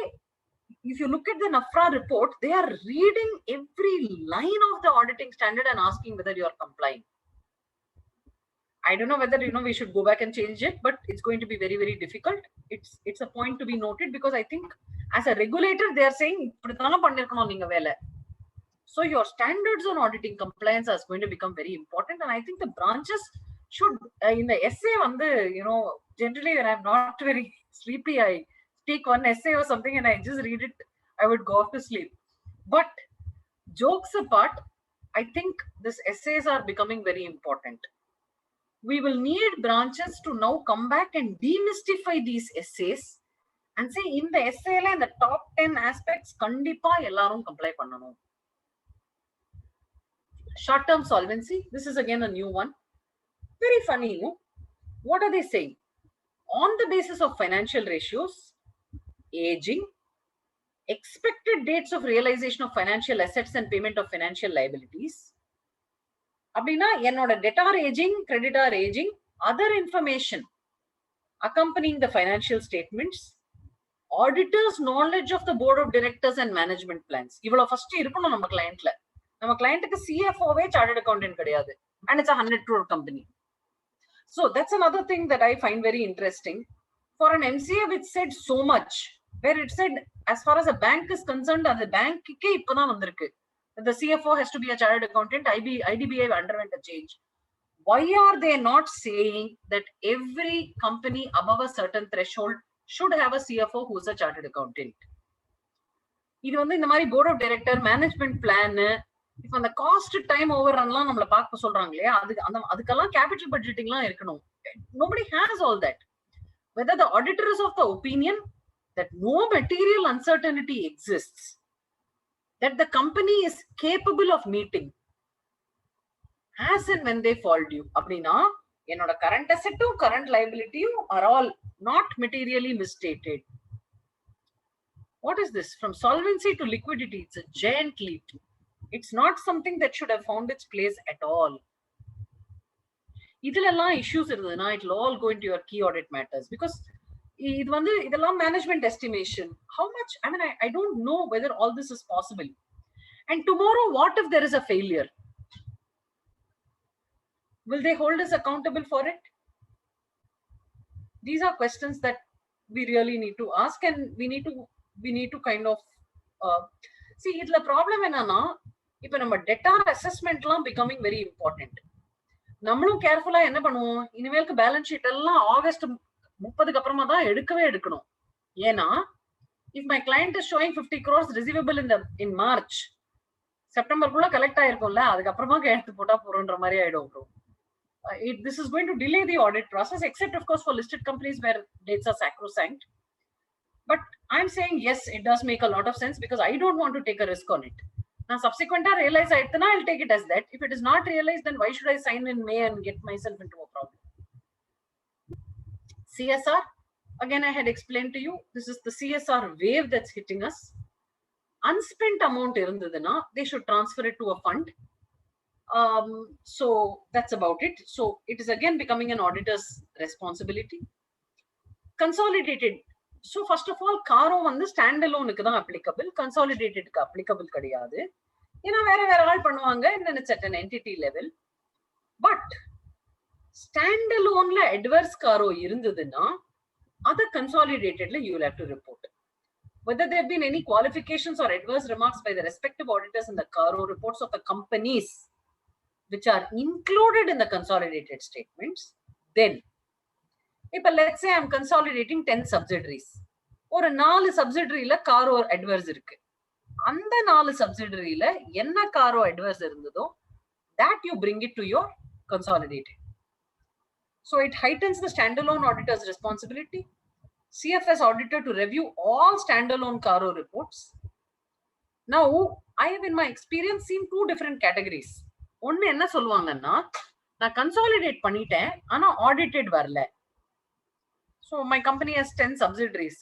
if you look at the NAFRA report, they are reading every line of the auditing standard and asking whether you are complying. I don't know whether we should go back and change it, but it's going to be very, very difficult. It's a point to be noted because I think as a regulator they are saying so your standards on auditing compliance are going to become very important, and I think the branches should in the essay on the generally when I'm not very sleepy, I take one essay or something and I just read it, I would go off to sleep. But jokes apart, I think these essays are becoming very important. We will need branches to now come back and demystify these essays and say in the essay in the top 10 aspects kandipa ellarum comply pannanom. Short term solvency, this is again a new one. Very funny, no? What are they saying? On the basis of financial ratios, aging, expected dates of realization of financial assets and payment of financial liabilities. Abdina, enoda debtor aging, creditor aging, other information accompanying the financial statements, auditors' knowledge of the board of directors and management plans. Ivlo first irukonu நம்ம clientல. நம்ம clientக்கு CFO வே chartered accountant கிடையாது, and it's a 100 crore company. So that's another thing that I find very interesting. For an MCA which said so much, where it said as far as a bank is concerned, the bank ke ippa dhaan vandirukku, the CFO has to be a chartered accountant. IDBI underwent a change. Why are they not saying that every company above a certain threshold should have a CFO who is a chartered accountant? இது வந்து இந்த மாதிரி board of director management plan, இப்ப அந்த cost time over ரன்லாம் நம்மள பார்க்க சொல்றாங்க இல்லையா, அதுக்கெல்லாம் கேபிட்டல் பட்ஜெட்டிங்லாம் இருக்கணும். Nobody has all that. Whether the auditor is of the opinion that no material uncertainty exists, that the company is capable of meeting as and when they fall due, அப்படின்னா என்னோட current asset current liability are all not materially misstated. What is this? From solvency to liquidity, it's a giant leap. It's not something that should have found its place at all. Idhilella issues irundhuna, it will all go into your key audit matters, because இது வந்து இதெல்லாம் management estimation. How much, I mean, I don't know whether all this is possible. And tomorrow, what if there is a failure? Will they hold us accountable for it? These are questions that we really need to ask, and we need to kind of see. Idla problem enna, ipo நம்ம debtor assessment லாம் becoming very important. நம்மளும் கேர்ஃபுல்லா என்ன பண்ணுவோம், இனிமேலுக்கு balance sheet எல்லாம் August 30க்கு அப்புறமா தான் எடுக்கணும். ஏன்னா if my client is showing 50 crores receivable in March, செப்டம்பருக்குள்ள கலெக்ட் ஆயிருக்கும்ல, அதுக்கு அப்புறமா எடுத்து போட்டா போறோம்ன்ற மாதிரி ஆயிடும் bro. This is going to delay the audit process, except of course for listed companies where dates are sacrosanct. But I'm saying yes, it does make a lot of sense, because I don't want to take a risk on it. Now subsequently realize I'll take it as that. If it is not realized, then why should I sign in May and get myself into a problem? CSR, again I had explained to you, this is the CSR wave that's hitting us. Unspent amount irundhuduna, they should transfer it to a fund. So that's about it. So it is again becoming an auditor's responsibility. Consolidated. So first of all, CARO வந்து standalone க்கு தான் applicable, consolidated க்கு applicable கிடையாது. ஏன்னா வேற ஆள் பண்ணுவாங்க, and then it's at an entity level. But standaloneல adverse CARO இருந்ததுன்னா, other consolidatedல you will have to report. Whether there have been any qualifications or adverse remarks by the respective auditors in the CARO reports of the companies which are included in the consolidated statements, then இப்ப let's say I'm consolidating 10 subsidiaries. ஒரு 4 subsidiaryல CARO adverse இருக்கு. அந்த 4 subsidiaryல என்ன CARO adverse இருந்ததோ, that you bring it to your consolidated. So it heightens the standalone auditor's responsibility. CFS auditor to review all standalone CARO reports. Now, I have in my experience seen 2 different categories. ஒன்னு என்ன சொல்லுவாங்கன்னா, நான் consolidate பண்ணிட்டேன், ஆனா audited வரல. So my company has 10 subsidiaries.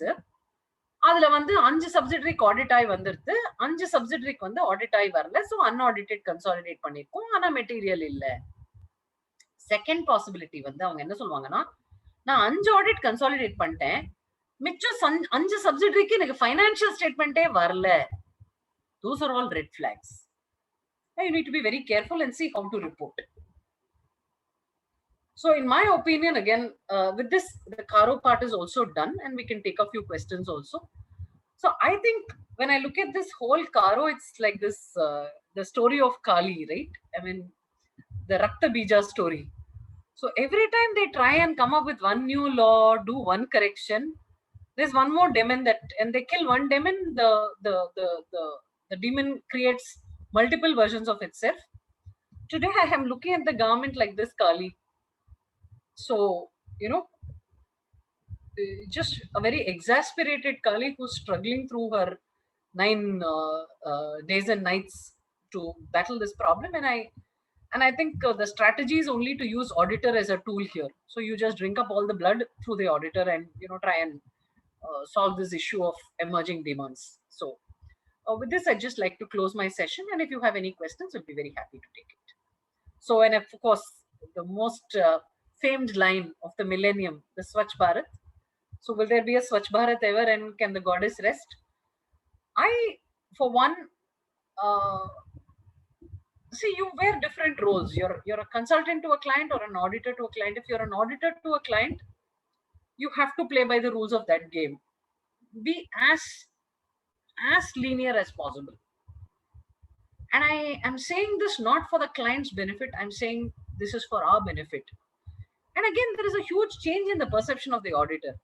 அதுல வந்து 5 subsidiaryக்கு audit ஆகி வந்துருது, 5 subsidiaryக்கு வந்து audit ஆகி வரல. So unaudited consolidate பண்ணிருக்கோம், ஆனா மெட்டீரியல் இல்ல. செகண்ட் பாசிபிலிட்டி வந்து அவங்க என்ன சொல்லுவாங்கன்னா, நான் 5 audit consolidate பண்ணிட்டேன், மிச்சம் 5 subsidiaryக்கு எனக்கு financial statementே வரல. Those are all red flags. Now you need to be very careful and see how to report. So in my opinion, again, with this, the Caro part is also done, and we can take a few questions also. So I think when I look at this whole Caro, it's like this, the story of Kali, right? I mean, the Rakta Bija story. So every time they try and come up with one new law, do one correction, there's one more demon that, and they kill one demon, the demon creates multiple versions of itself. Today I am looking at the government like this Kali. So, you know, just a very exasperated Kali who's struggling through her 9 days and nights to battle this problem. And I think the strategy is only to use auditor as a tool here. So you just drink up all the blood through the auditor and, you know, try and solve this issue of emerging demands. So with this, I'd just like to close my session. And if you have any questions, I'll be very happy to take it. So, and of course, the most famed line of the millennium, the Swachh Bharat. So will there be a Swachh Bharat ever, and can the goddess rest? I, for one, see, you wear different roles. You're a consultant to a client or an auditor to a client. If you're an auditor to a client, you have to play by the rules of that game. Be as linear as possible. And I am saying this not for the client's benefit. I'm saying this is for our benefit. And again, there is a huge change in the perception of the auditor.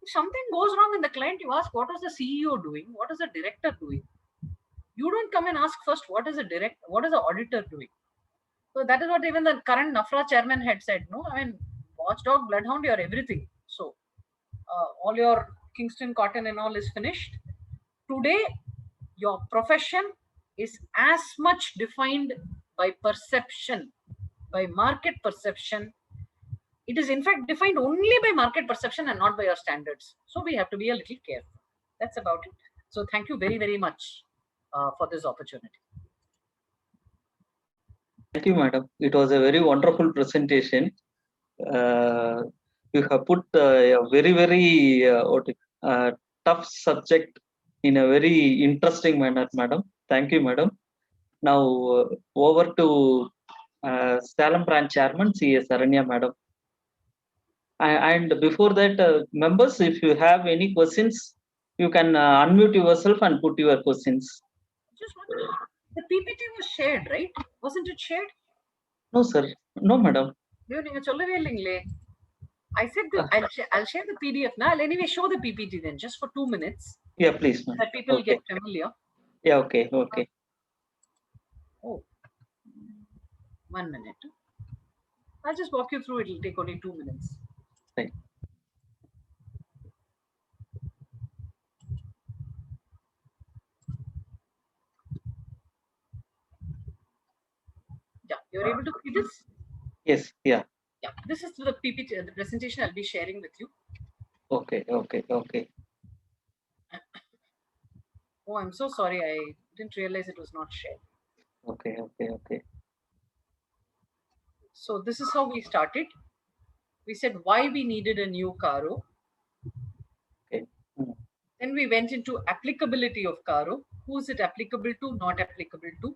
If something goes wrong in the client, you ask, what is the CEO doing? What is the director doing? You don't come and ask first, what is the auditor doing? So that is what even the current NAFRA chairman had said. No, I mean, watchdog, bloodhound, you're everything. So all your Kingston cotton and all is finished. Today, your profession is as much defined by perception, by market perception. It is in fact defined only by market perception and not by your standards. So we have to be a little careful. That's about it. So thank you very, very much for this opportunity. Thank you, madam. It was a very wonderful presentation. You have put a very, very tough subject in a very interesting manner, madam. Thank you, madam. Now over to Salem branch chairman, C.S. Saranya, madam. And before that, members, if you have any questions, you can unmute yourself and put your questions. Just wondering, the PPT was shared, right? Wasn't it shared? No, sir. No, madam. I said I'll share the PDF now. I'll anyway show the PPT then, just for 2 minutes. Yeah, please, madam. That people Okay. get familiar. Yeah, okay, okay. Oh, 1 minute. I'll just walk you through. It'll take only 2 minutes. Right. Yeah, you're able to see this? Yes, yeah. Yeah, this is the PPT, the presentation I'll be sharing with you. Okay, okay, okay. Oh, I'm so sorry. I didn't realize it was not shared. Okay, okay, okay. So this is how we started. We said why we needed a new Caro. Okay. Then we went into applicability of Caro. Who is it applicable to, not applicable to?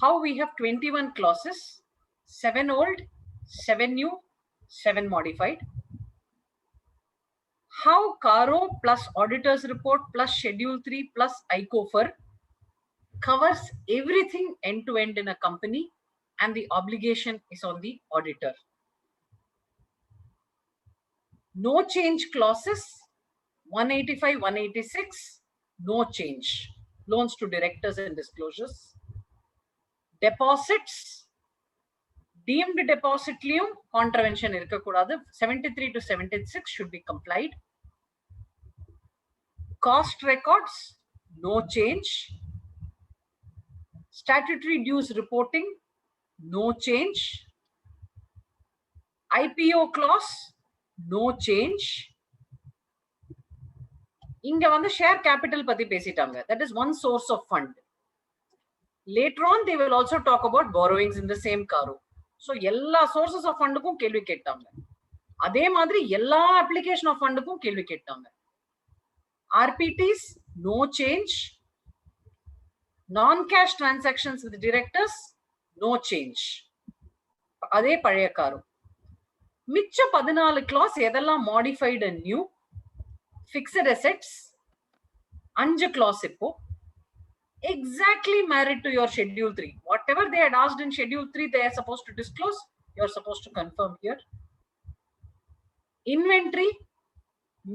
How we have 21 clauses, 7 old, 7 new, 7 modified. How Caro plus auditor's report plus schedule 3 plus ICOFER covers everything end to end in a company, and the obligation is on the auditor. No change clauses, 185, 186, no change. Loans to directors and disclosures. Deposits, deemed deposit liyum contravention irukakudadu, 73 to 76 should be complied. Cost records, no change. Statutory dues reporting, no change. IPO clause, no change. Inga vandu share capital pati pesitanga. That is one source of fund. Later on, they will also talk about borrowings in the same Caro. So, yella sources of fund kum kelvi kettanga. Adhe madri yella application of fund kum kelvi kettanga. RPTs, no change. Non-cash transactions with directors, no change. அதே பழைய காரோ. மிச்ச 14 clause எதெல்லாம் modified and new? Fixed assets 5 clause இப்போ exactly married to your schedule 3. Whatever they had asked in schedule 3 they are supposed to disclose, you are supposed to confirm here. Inventory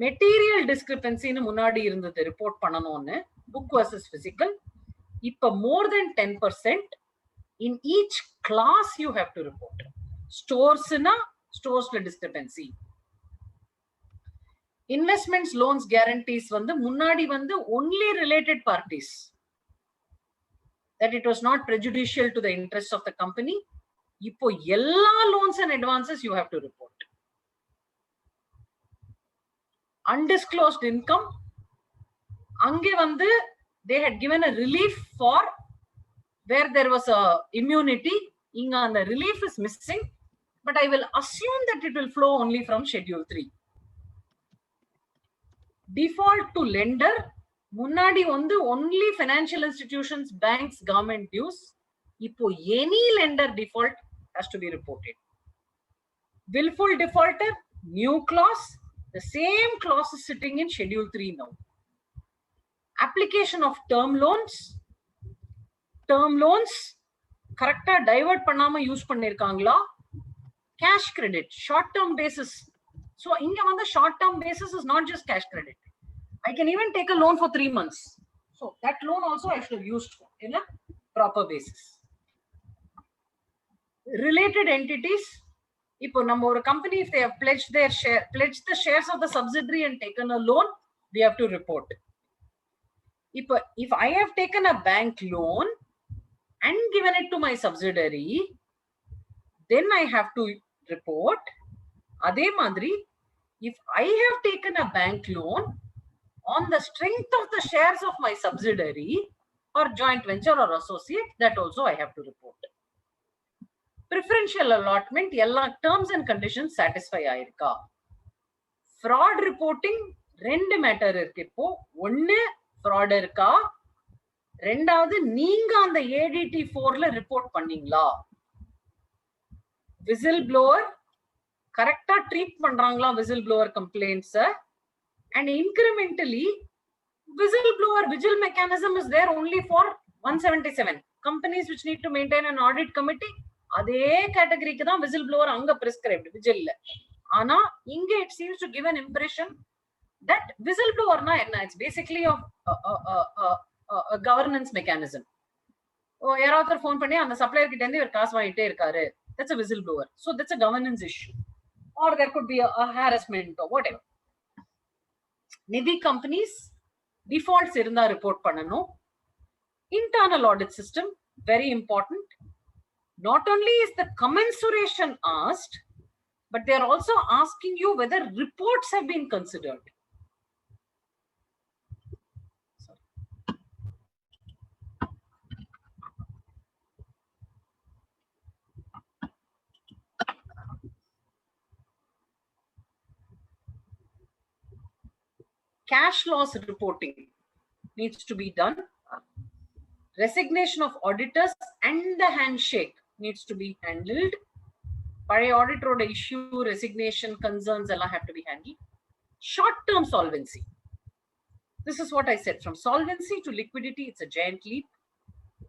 material discrepancy னு முன்னாடி இருந்தது report பண்ணனும்னு, book versus physical. இப்ப more than 10% in each class you have to report. Stores na stores la discrepancy. Investments, loans, guarantees வந்து முன்னாடி வந்து only related parties, that it was not prejudicial to the interests of the company. இப்போ எல்லா loans and advances you have to report. Undisclosed income, அங்கே வந்து they had given a relief for where there was a immunity. இங்க அந்த relief is missing, but I will assume that it will flow only from schedule 3. Default to lender, முன்னாடி வந்து only financial institutions, banks, government dues. இப்போ any lender default has to be reported. Willful defaulter, new clause, the same clause is sitting in schedule 3 now. Application of term loans correcta divert பண்ணாம use பண்ணிருக்காங்களா? Cash credit, short term basis. So inga vanda short term basis is not just cash credit. I can even take a loan for 3 months. So that loan also I should have used in a proper basis. Related entities, ipo நம்ம ஒரு company, if they have pledged the shares of the subsidiary and taken a loan, we have to report. If I have taken a bank loan and given it to my subsidiary, then I have to report. Adhe madri, if I have taken a bank loan on the strength of the shares of my subsidiary or joint venture or associate, that also I have to report. Preferential allotment, எல்லா terms and conditions satisfy ஆயிருக்கா? Fraud reporting ரெண்டு matter இருக்கு. இப்போ ஒன்னு fraud இருக்கா, ரெண்டாவது நீங்க அந்த ADT 4ல ரிப்போர்ட் பண்ணீங்களா? whistle blower கரெக்டா ட்ரீட் பண்றாங்களா whistle blower complaints? And incrementally whistleblower vigil mechanism is there only for 177 companies which need to maintain an audit committee. அதே கேட்டகரிக்கு தான் whistleblower அங்க prescribed vigil ல. ஆனா இங்க it seems to give an impression that whistleblower na enna, it's basically a governance mechanism. யாராவது phone பண்ணி அந்த சப்ளையர் கிட்ட இருந்து இவர் காசு வாங்கிட்டே இருக்காரு, that's a whistleblower. So that's a governance issue, or there could be a harassment or whatever. Nidhi companies defaults இருந்தா report பண்ணனும். Internal audit system, very important. Not only is the commensuration asked, but they are also asking you whether reports have been considered. Cash loss reporting needs to be done. Resignation of auditors and the handshake needs to be handled. Pare auditor issue, resignation, concerns all have to be handled. Short-term solvency. This is what I said. From solvency to liquidity, it's a giant leap.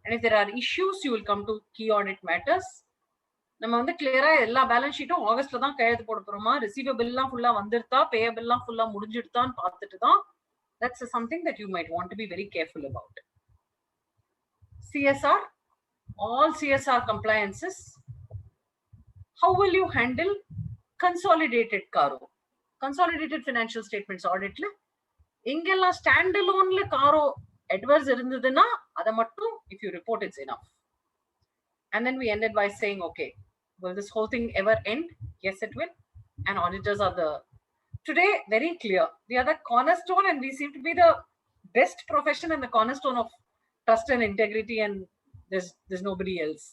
And if there are issues, you will come to key audit matters. நம்ம வந்து கிளியரா எல்லா balance ஷீட்டும் ஆகஸ்ட்ல தான் கையெழுத்து போட போறோமா, receivable எல்லாம் ஃபுல்லா வந்துருதா, பேயபிள் எல்லாம் ஃபுல்லா முடிஞ்சிடுதான்னு பார்த்துட்டு தான். That's something that you might want to be very careful about. CSR, all CSR compliances. How will you handle consolidated CARO, consolidated financial statements audit la ingella standalone la CARO adverse irundaduna adha mattum if you report it's enough. And then we ended by saying, okay, will this whole thing ever end? Yes, it will. And auditors are the today very clear. We are the cornerstone, and we seem to be the best profession and the cornerstone of trust and integrity, and there's nobody else.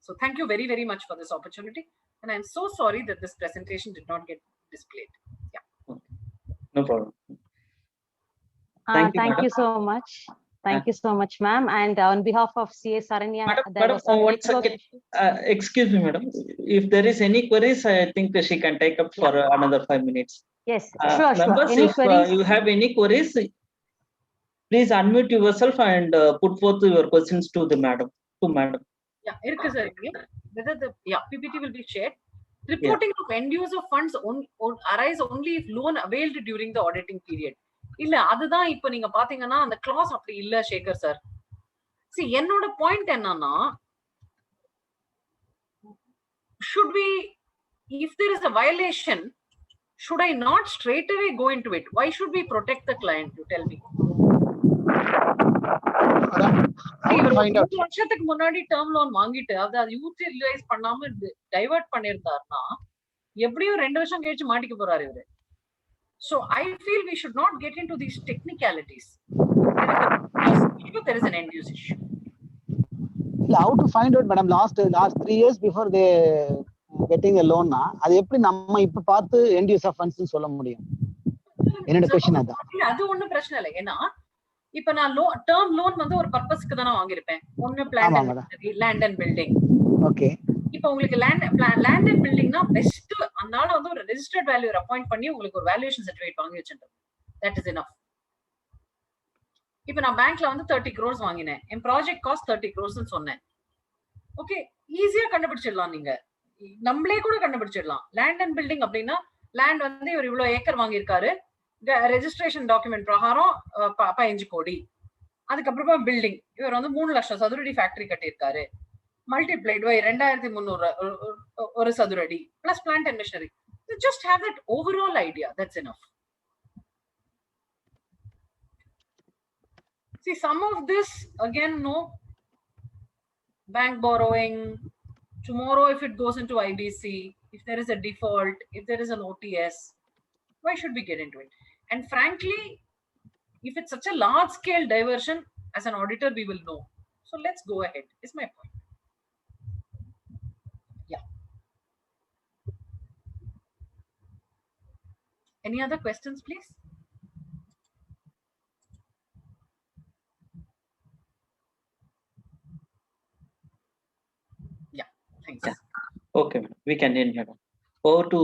So thank you very, very much for this opportunity. And I'm so sorry that this presentation did not get displayed. Yeah. No problem. Thank you so much. Thank you so much, ma'am. And on behalf of CA Saranya, there Madam, was some one network second. issue. Excuse me, madam. If there is any queries, I think she can take up for another 5 minutes. Yes, sure. Members, Any if queries? you have any queries, please unmute yourself and put forth your questions to the madam. Yeah, irukku sir. Whether the PPT will be shared. Reporting of end user funds arise only if loan availed during the auditing period. இல்ல அதுதான் இப்ப நீங்க பாத்தீங்கன்னா அந்த clause அப்படி இல்ல Sekar sir. See, என்னோட point என்னன்னா, should we, if there is a violation, should I not straight away go into it? Why should we protect the client? You tell me. வருஷத்துக்கு முன்னாடி டேர்ம் லோன் வாங்கிட்டு அதை யூட்டிலைஸ் பண்ணாம divert பண்ணிருந்தாருன்னா எப்படியும் 2 வருஷம் கழிச்சு மாட்டிக்க போறாரு இவரு. So I feel we should not get into these technicalities. There is an end use issue. How to find out, madam? Last 3 years before they getting a loan, அது எப்படி நம்ம இப்ப பார்த்து end user funds னு சொல்ல முடியும்? என்னோட question அதான். அது ஒண்ணும் பிரச்சனை இல்லை. ஏன்னா இப்ப நான் டேர்ம் லோன் வந்து ஒரு பர்பஸ்க்கு தான வாங்கிருப்பேன். ஒன்னு லேண்ட் அண்ட் பில்டிங். ஓகே. இப்ப உங்களுக்கு லேண்ட் அண்ட் பில்டிங்னா பெஸ்ட் அதனால வந்து ஒரு ரெஜிஸ்டர்ட் வேல்யூர் அப்பாயிண்ட் பண்ணி உங்களுக்கு ஒரு வேல்யூவேஷன் சர்டிபிகேட் வாங்கி வச்சிருந்தேன். That is enough. இப்ப நான் பேங்க்ல வந்து 30 crores வாங்கினேன். என் ப்ராஜெக்ட் காஸ்ட் 30 crores னு சொன்னேன். ஓகே, ஈஸியா கண்டுபிடிச்சிடலாம். நீங்க நம்மளே கூட கண்டுபிடிச்சிடலாம். லேண்ட் அண்ட் பில்டிங் அப்படின்னா லேண்ட் வந்து இவர் இவ்வளவு ஏக்கர் வாங்கியிருக்காரு, ரெஜிஸ்ட்ரேஷன் டாக்குமெண்ட் பிரகாரம் 15 கோடி. அதுக்கப்புறமா பில்டிங் இவர் வந்து 3 லட்சம் சதுரடி ஃபேக்டரி கட்டியிருக்காரு, மல்டிப்ளைட் பை 2300 ஒரு சதுரடி plus plant and missionary. Just have that overall idea, that's enough. See, some of this again, no bank borrowing. Tomorrow, if it goes into IBC, if there is a default, if there is an OTS, why should we get into it? And frankly, if it's such a large scale diversion, as an auditor, we will know. So let's go ahead, is my point. Yeah. Any other questions, please? Thanks. Yeah. Okay, we can end, madam. Over to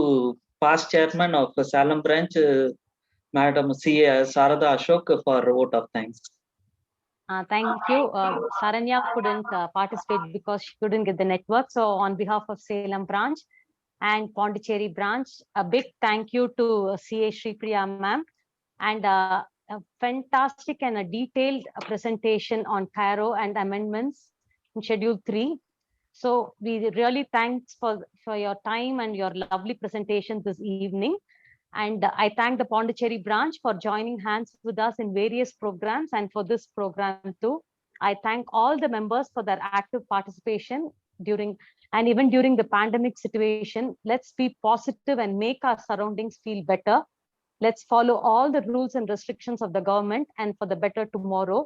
past chairman of Salem branch, Madam C.A. Sarada Ashok, for vote of thanks. Thank you. Saranya couldn't participate because she couldn't get the network. So on behalf of Salem branch and Pondicherry branch, a big thank you to CA Sripriya ma'am, and a fantastic and a detailed presentation on CARO and amendments in Schedule 3. So we really thanks for your time and your lovely presentation this evening. And I thank the Pondicherry branch for joining hands with us in various programs and for this program too. I thank all the members for their active participation even during the pandemic situation. Let's be positive and make our surroundings feel better. Let's follow all the rules and restrictions of the government and for the better tomorrow.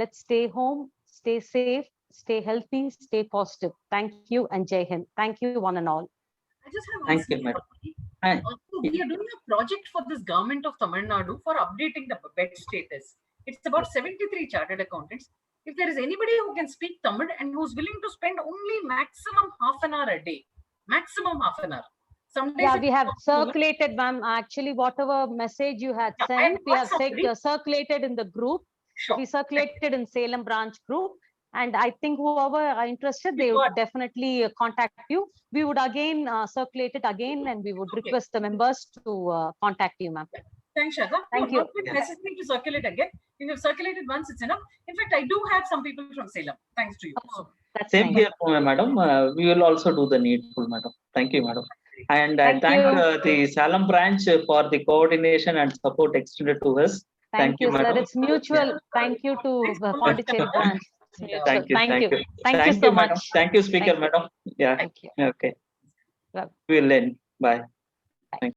Let's stay home, stay safe, stay healthy, stay positive. Thank you and Jai Hind. Thank you one and all. I just have Thank you, madam. We are doing a project for this government of Tamil Nadu for updating the bed status. It's about 73 chartered accountants. If there is anybody who can speak Tamil and who's willing to spend only maximum half an hour a day, maximum half an hour. Some days we have circulated, ma'am. Actually, whatever message you had sent, we have circulated in the group. Sure. We circulated in Salem branch group. And I think whoever are interested, they would definitely contact you. We would again circulate it again, and we would request the members to contact you, ma'am. Thanks, Shada. Thank you. Not necessary to circulate again. If you have circulated once, it's enough. In fact, I do have some people from Salem. Thanks to you. That's Same nice. here, madam. We will also do the needful, madam. Thank you, madam. And I thank the Salem branch for the coordination and support extended to us. Thank you, madam. sir. It's mutual. Thank you to Pondicherry branch. Thank you. Thank you. Thank you so madam. much. Thank you, speaker, madam. Yeah. Thank you. Okay. Well. We'll end. Bye.